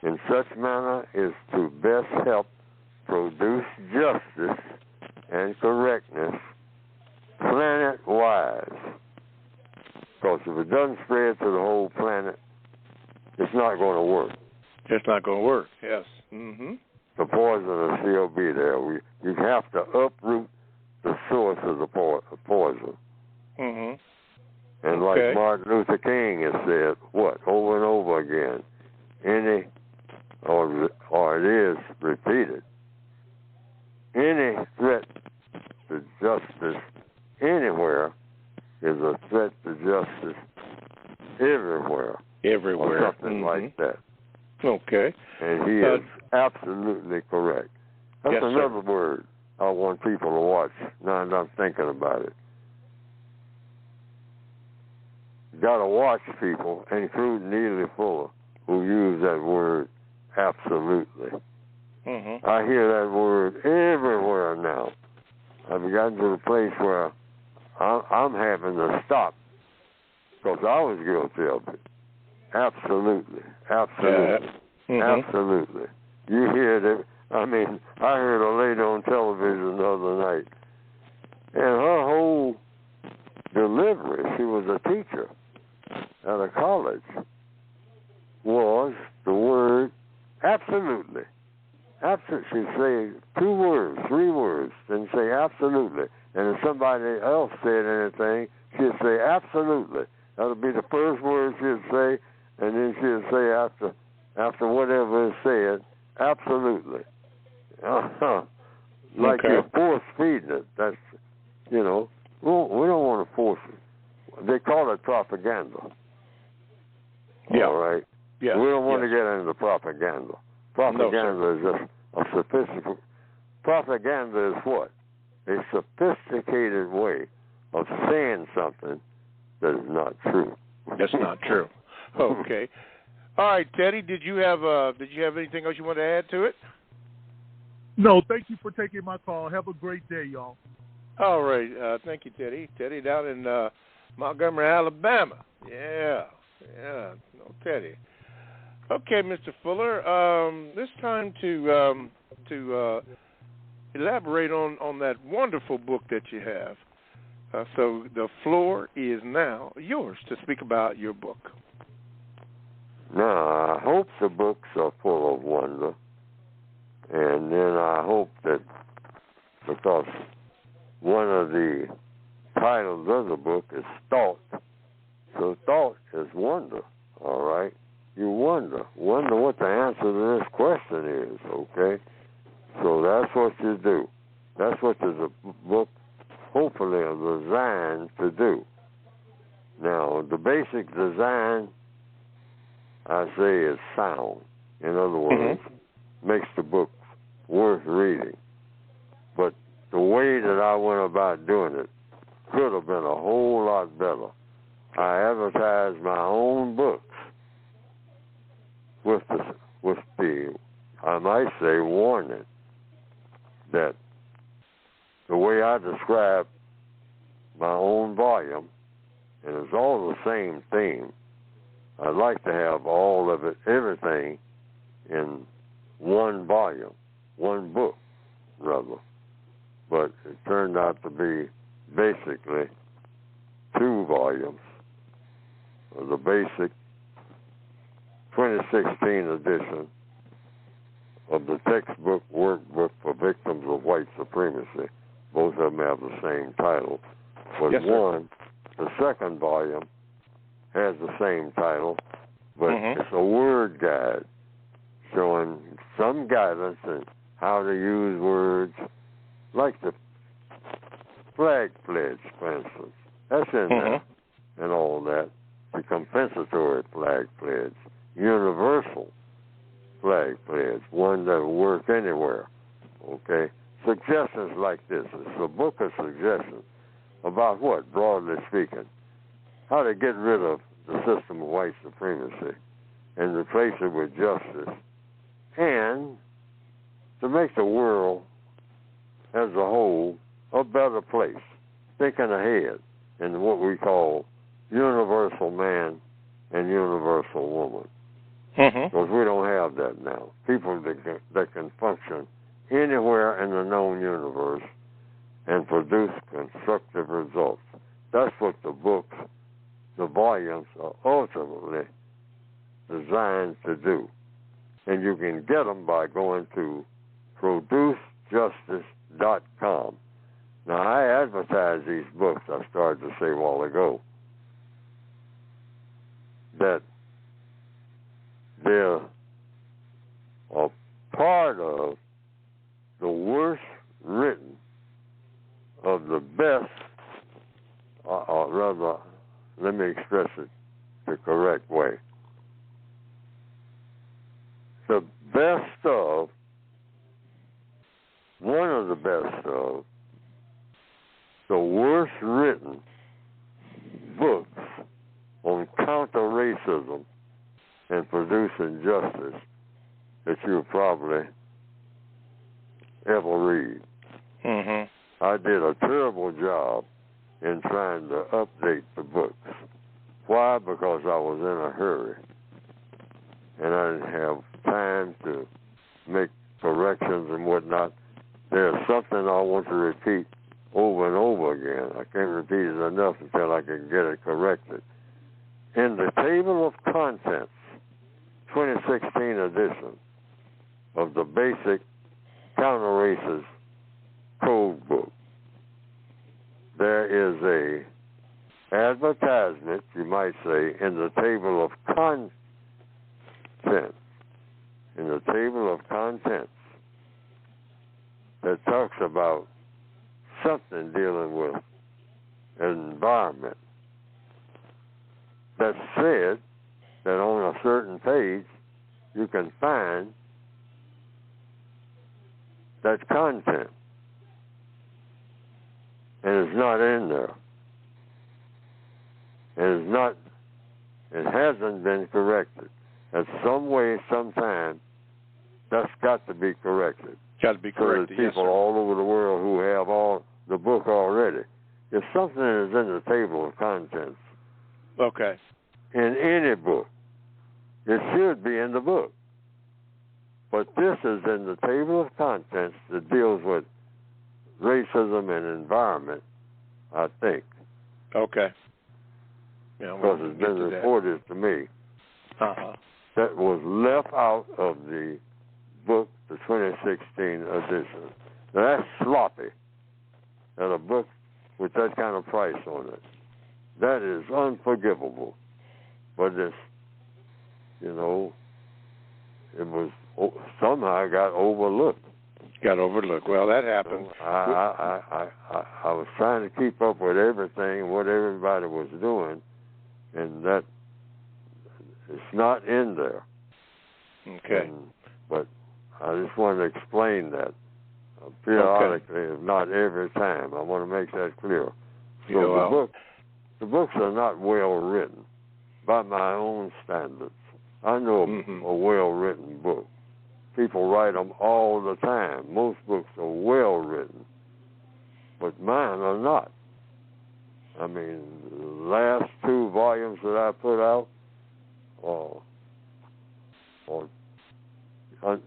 S3: in such manner is to best help produce justice and correctness planet-wise. Because if it doesn't spread to the whole planet, it's not going to work.
S2: It's not going to work, yes. Mm-hmm.
S3: The poison will still be there. You have to uproot the source of the poison.
S2: Mm-hmm.
S3: And like Martin Luther King has said, over and over again, or it is repeated, any threat to justice anywhere is a threat to justice everywhere.
S2: Everywhere.
S3: Or something like that.
S2: Okay.
S3: And he is absolutely correct. That's another word I want people to watch now that I'm thinking about it. You got to watch people, including Neely Fuller, who use that word absolutely.
S2: Mm-hmm.
S3: I hear that word everywhere now. I've gotten to the place where I'm having to stop because I was guilty of it. Absolutely. Absolutely. Absolutely. You hear that. I mean, I heard a lady on television the other night, and her whole delivery, she was a teacher at a college, was the word absolutely. She'd say 2 words, 3 words, then say absolutely. And if somebody else said anything, she'd say absolutely. That would be the first word she'd say, and then she'd say after whatever is said, absolutely. Like you're force feeding it. That's, we don't want to force it. They call it propaganda.
S2: Yeah.
S3: All right?
S2: Yes.
S3: We don't want to get into propaganda. Propaganda is just a sophisticated... Propaganda is what? A sophisticated way of saying something that is not true.
S2: That's not true. Okay. All right, Teddy, did you have anything else you want to add to it?
S11: No, thank you for taking my call. Have a great day, y'all.
S2: All right. Thank you, Teddy. Teddy down in Montgomery, Alabama. Yeah. No, Teddy. Okay, Mr. Fuller. It's time to elaborate on that wonderful book that you have. So the floor is now yours to speak about your book.
S3: Now, I hope the books are full of wonder. And then I hope that, because one of the titles of the book is thought. So thought is wonder, all right? You wonder what the answer to this question is, okay? So that's what you do. That's what the book hopefully is designed to do. Now, the basic design, I say, is sound. In other words, makes the book worth reading. But the way that I went about doing it could have been a whole lot better. I advertised my own books with the I might say, warning that the way I describe my own volume, and it's all the same theme, I'd like to have all of it, everything, in one volume, one book, rather. But it turned out to be basically 2 volumes of the basic 2016 edition of the textbook workbook for victims of white supremacy. Both of them have the same title. But the second volume has the same title, but it's a word guide showing some guidance in how to use words, like the flag pledge, for instance. That's in there, and all that. The compensatory flag pledge, universal flag pledge, one that will work anywhere, okay? Suggestions like this. It's a book of suggestions about what, broadly speaking? How to get rid of the system of white supremacy and replace it with justice, and to make the world as a whole a better place, thinking ahead in what we call universal man and universal woman. Because we don't have that now. People that can function anywhere in the known universe and produce constructive results. That's what the books, the volumes, are ultimately designed to do. And you can get them by going to producejustice.org. supremacy.com. Now, I advertise these books, I started to say a while ago, that they're a part of the worst written of the best, or rather, let me express it the correct way. The best of, one of the best of, the worst written books on counter-racism and producing justice that you'll probably ever read.
S2: Mm-hmm.
S3: I did a terrible job in trying to update the books. Why? Because I was in a hurry. And I didn't have time to make corrections and whatnot. There's something I want to repeat over and over again. I can't repeat it enough until I can get it corrected. In the table of contents, 2016 edition of the basic counter-racist code book, there is a advertisement, you might say, in the table of contents. In the table of contents that talks about something dealing with environment, that said that on a certain page you can find that content. And it's not in there. And it hasn't been corrected. In some way, sometime, that's got to be corrected.
S2: Got to be corrected,
S3: so that people all over the world who have all the book already. If something is in the table of contents,
S2: okay,
S3: in any book, it should be in the book. But this is in the table of contents that deals with racism and environment, I think.
S2: Okay. Yeah,
S3: because it's been reported to me. That was left out of the book, the 2016 edition. Now, that's sloppy. And a book with that kind of price on it, that is unforgivable. But it's, it was somehow got overlooked.
S2: Got overlooked. Well, that happened.
S3: So I was trying to keep up with everything, what everybody was doing, and that it's not in there.
S2: Okay.
S3: But I just want to explain that periodically, if not every time. I want to make that clear. So the books are not well written by my own standards. I know a well-written book. People write them all the time. Most books are well written, but mine are not. I mean, the last 2 volumes that I put out,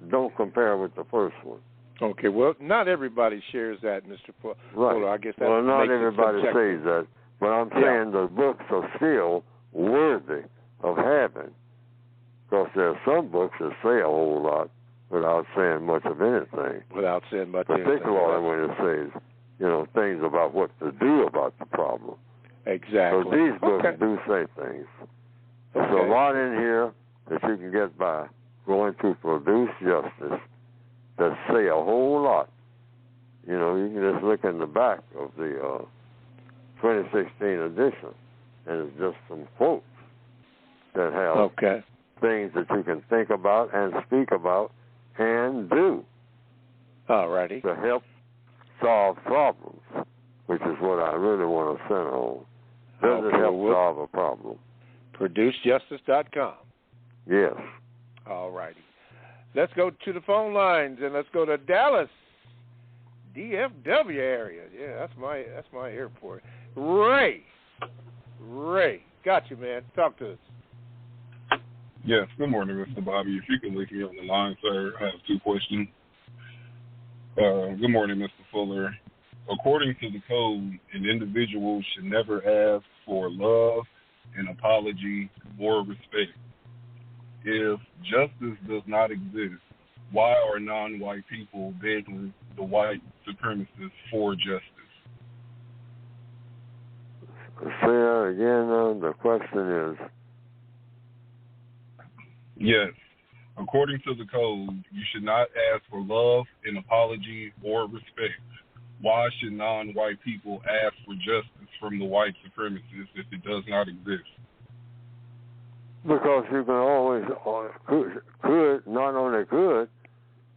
S3: don't compare with the first one.
S2: Okay, well, not everybody shares that, Mr. Fuller.
S3: Right.
S2: I guess that
S3: not everybody says that, but I'm saying the books are still worthy of having, because there are some books that say a whole lot without saying much of anything.
S2: Without saying much of anything.
S3: Particularly when it says, things about what to do about the problem.
S2: Exactly.
S3: So these books do say things. There's a lot in here that you can get by going to Produce Justice that say a whole lot. You can just look in the back of the 2016 edition, and it's just some quotes that have things that you can think about and speak about and do.
S2: Alrighty.
S3: To help solve problems, which is what I really want to center on. Does it help solve a problem?
S2: ProduceJustice.com.
S3: Yes.
S2: Alrighty. Let's go to the phone lines, and let's go to Dallas, DFW area. Yeah, that's my airport. Ray, got you, man. Talk to us.
S12: Yes, good morning, Mr. Bobby. If you can leave me on the line, sir, I have 2 questions. Good morning, Mr. Fuller. According to the code, an individual should never ask for love, an apology, or respect. If justice does not exist, why are non-white people begging the white supremacists for justice?
S3: Say that again. The question is?
S12: Yes. According to the code, you should not ask for love, an apology, or respect. Why should non-white people ask for justice from the white supremacists if it does not exist?
S3: Because you can always, could, not only could,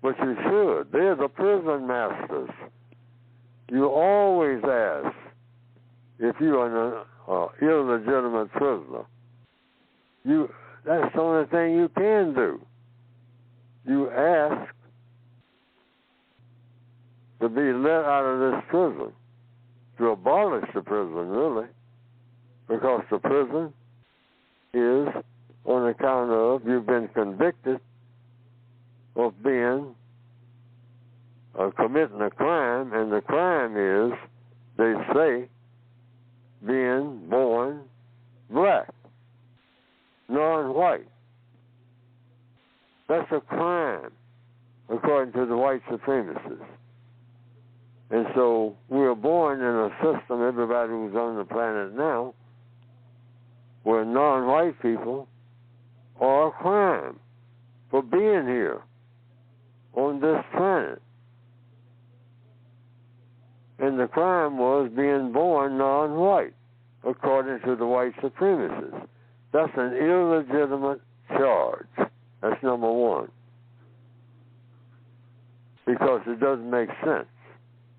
S3: but you should. They're the prison masters. You always ask if you are an illegitimate prisoner. That's the only thing you can do. You ask to be let out of this prison, to abolish the prison, really, because the prison is on account of you've been convicted of being committing a crime, and the crime is, they say, being born black, non-white. That's a crime, according to the white supremacists. And so we're born in a system, everybody who's on the planet now, where non-white people are a crime for being here on this planet. And the crime was being born non-white, according to the white supremacists. That's an illegitimate charge. That's number one. Because it doesn't make sense.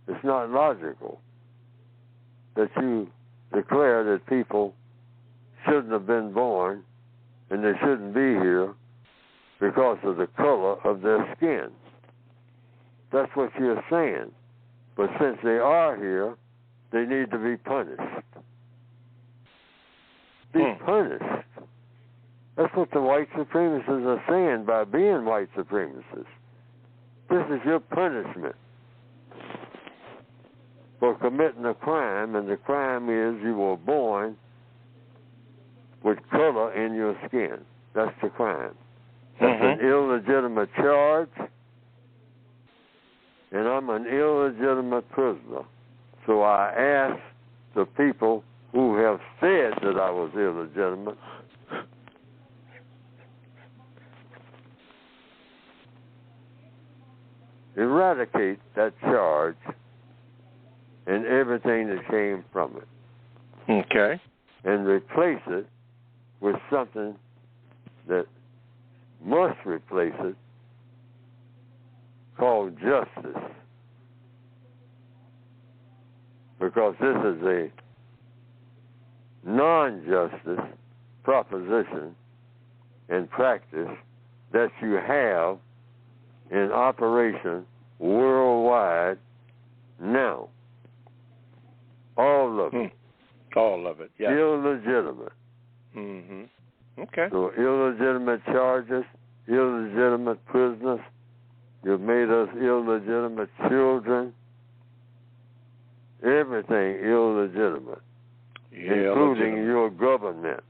S3: It's not logical that you declare that people shouldn't have been born and they shouldn't be here because of the color of their skin. That's what you're saying. But since they are here, they need to be punished. Be punished. That's what the white supremacists are saying by being white supremacists. This is your punishment for committing a crime, and the crime is you were born with color in your skin. That's the crime. That's an illegitimate charge, and I'm an illegitimate prisoner. So I ask the people who have said that I was illegitimate, eradicate that charge and everything that came from it.
S2: Okay.
S3: And replace it with something that must replace it, called justice. Because this is a non-justice proposition and practice that you have in operation worldwide now. All of it.
S2: All of it, yes.
S3: Illegitimate.
S2: Okay.
S3: So illegitimate charges, illegitimate prisoners. You've made us illegitimate children. Everything illegitimate, including your government,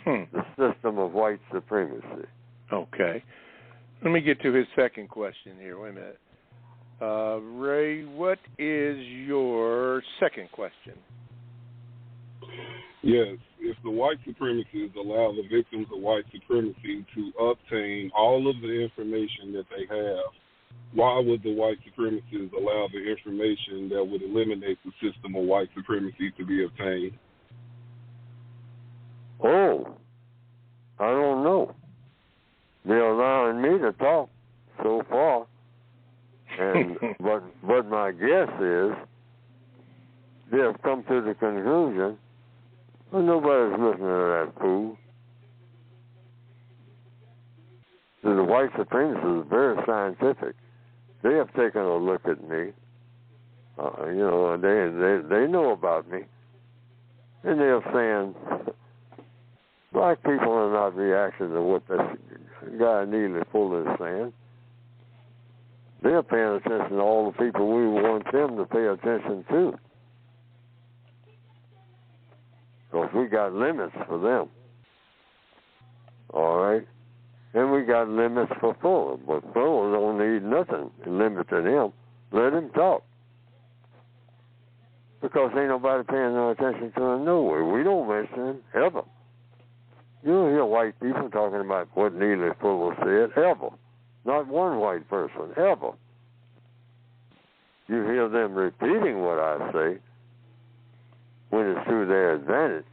S3: the system of white supremacy.
S2: Okay. Let me get to his second question here. Wait a minute. Ray, what is your second question?
S12: Yes, if the white supremacists allow the victims of white supremacy to obtain all of the information that they have, why would the white supremacists allow the information that would eliminate the system of white supremacy to be obtained?
S3: Oh, I don't know. They're allowing me to talk so far, and but my guess is they have come to the conclusion, well, nobody's listening to that fool. So the white supremacists are very scientific. They have taken a look at me. They know about me, and they're saying black people are not reacting to what this guy Neely Fuller is saying. They're paying attention to all the people we want them to pay attention to, because we got limits for them. All right. And we got limits for Fuller, but Fuller don't need nothing limited to him. Let him talk. Because ain't nobody paying no attention to him nowhere. We don't mention him, ever. You don't hear white people talking about what Neely Fuller said, ever. Not one white person, ever. You hear them repeating what I say when it's to their advantage.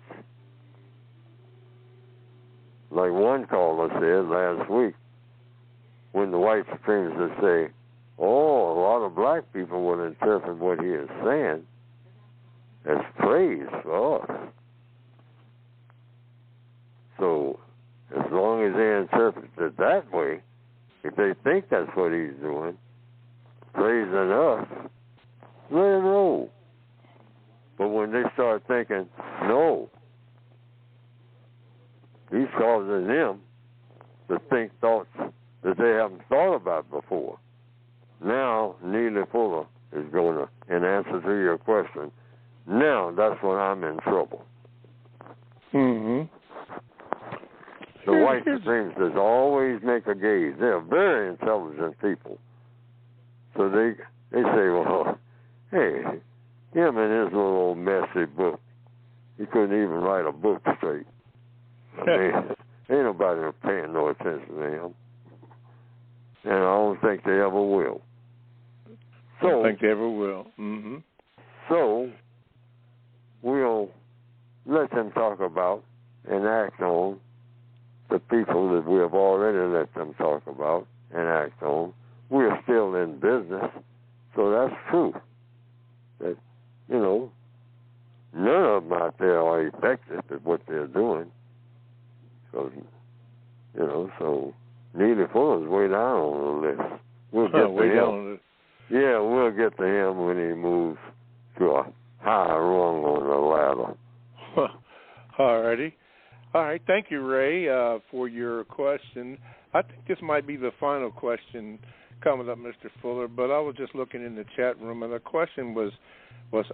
S3: Like one caller said last week, when the white supremacists say, oh, a lot of black people will interpret what he is saying as praise for us. So, as long as they interpret it that way, if they think that's what he's doing, praising us, let it roll. But when they start thinking, no, he's causing them to think thoughts that they haven't thought about before. Now, Neely Fuller is going to, in answer to your question, now that's when I'm in trouble.
S2: Mm-hmm.
S3: The white supremacists always make a gaze. They're very intelligent people. So they say, well, hey, him and his little old messy book, he couldn't even write a book straight. I mean, ain't nobody paying no attention to him. And I don't think they ever will. So,
S2: I don't think they ever will. Mm-hmm.
S3: So, we'll let them talk about and act on the people that we have already let them talk about and act on. We're still in business, so that's true. That, you know, none of them out there are effective at what they're doing. So, you know, so Neely Fuller's way down on the list. We'll get to him. Yeah, we'll get to him when he moves to a higher rung on the ladder.
S2: All righty. All right. Thank you, Ray, for your question. I think this might be the final question coming up, Mr. Fuller, but I was just looking in the chat room, and the question was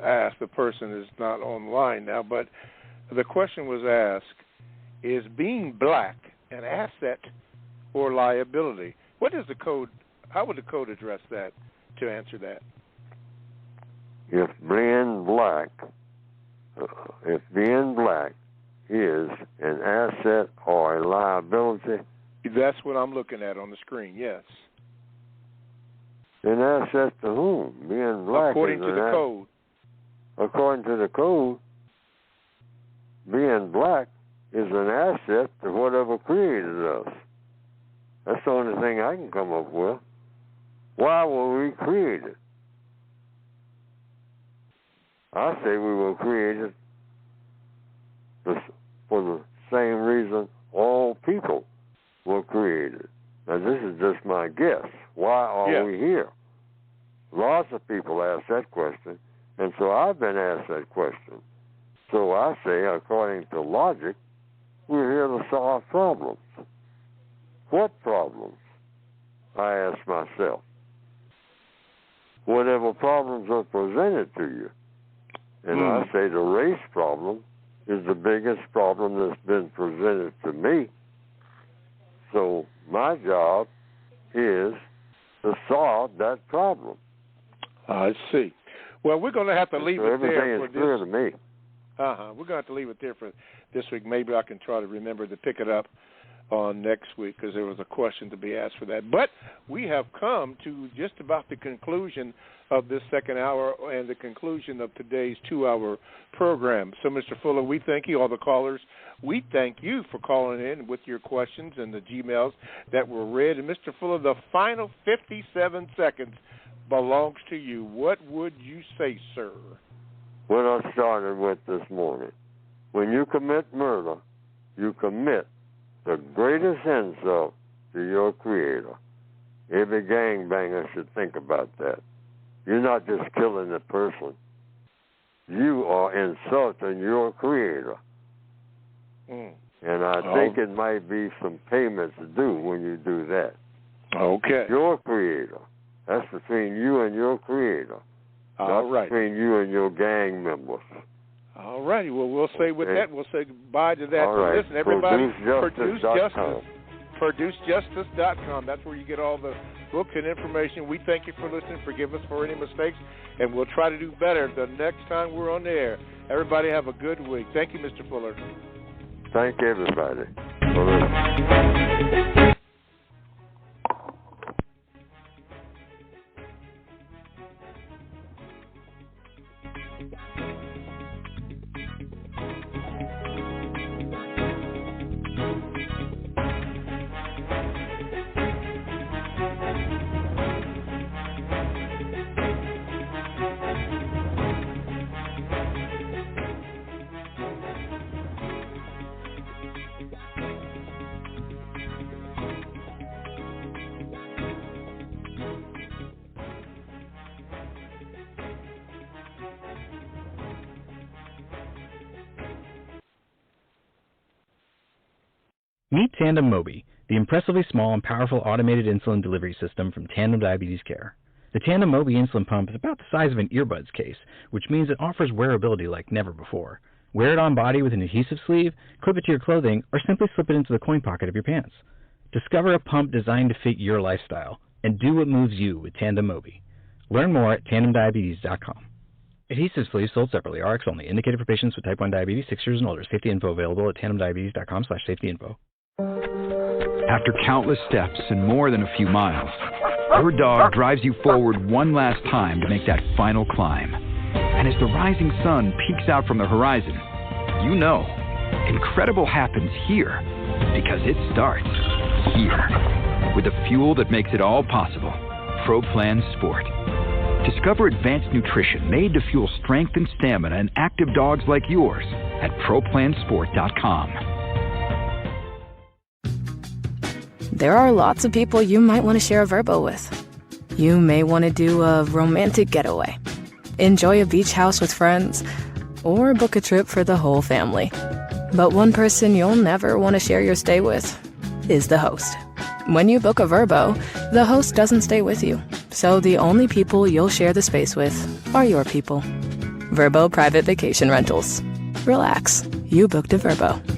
S2: asked. The person is not online now, but the question was asked, is being black an asset or liability? What is the code? How would the code address that to answer that?
S3: If being black is an asset or a liability,
S2: that's what I'm looking at on the screen. Yes.
S3: An asset to whom? Being black.
S2: According to the code.
S3: According to the code, being black is an asset to whatever created us. That's the only thing I can come up with. Why were we created? I say we were created for the same reason all people were created. Now, this is just my guess. Why are we here? Lots of people ask that question, and so I've been asked that question. So I say, according to logic, we're here to solve problems. What problems? I ask myself. Whatever problems are presented to you. And I say the race problem is the biggest problem that's been presented to me. So my job is to solve that problem.
S2: I see. Well, we're going to have to leave it there for this.
S3: Everything is clear to me.
S2: We're going to have to leave it there for this week. Maybe I can try to remember to pick it up on next week because there was a question to be asked for that. But we have come to just about the conclusion of this second hour and the conclusion of today's 2-hour program. So, Mr. Fuller, we thank you, all the callers. We thank you for calling in with your questions and the Gmails that were read. And, Mr. Fuller, the final 57 seconds belongs to you. What would you say, sir?
S3: What I started with this morning. When you commit murder, you commit the greatest insult to your Creator. Every gangbanger should think about that. You're not just killing the person. You are insulting your Creator. And I think it might be some payments due when you do that.
S2: Okay.
S3: Your Creator. That's between you and your Creator. Not between you and your gang members.
S2: All righty. Well, we'll say with that, we'll say goodbye to that.
S3: All right.
S2: Listen, everybody, produce justice. ProduceJustice.com. That's where you get all the books and information. We thank you for listening. Forgive us for any mistakes, and we'll try to do better the next time we're on the air. Everybody have a good week. Thank you, Mr. Fuller.
S3: Thank everybody.
S13: Meet Tandem Mobi, the impressively small and powerful automated insulin delivery system from Tandem Diabetes Care. The Tandem Mobi insulin pump is about the size of an earbuds case, which means it offers wearability like never before. Wear it on body with an adhesive sleeve, clip it to your clothing, or simply slip it into the coin pocket of your pants. Discover a pump designed to fit your lifestyle, and do what moves you with Tandem Mobi. Learn more at tandemdiabetes.com. Adhesive sleeves sold separately, RX only, indicated for patients with type 1 diabetes, 6 years and older. Safety info available at tandemdiabetes.com/safety-info.
S14: After countless steps and more than a few miles, your dog drives you forward one last time to make that final climb. And as the rising sun peeks out from the horizon, you know, incredible happens here, because it starts here. With the fuel that makes it all possible, ProPlan Sport. Discover advanced nutrition made to fuel strength and stamina in active dogs like yours at ProPlansport.com.
S15: There are lots of people you might want to share a Vrbo with. You may want to do a romantic getaway, enjoy a beach house with friends, or book a trip for the whole family. But one person you'll never want to share your stay with is the host. When you book a Vrbo, the host doesn't stay with you, so the only people you'll share the space with are your people. Vrbo Private Vacation Rentals. Relax, you booked a Vrbo.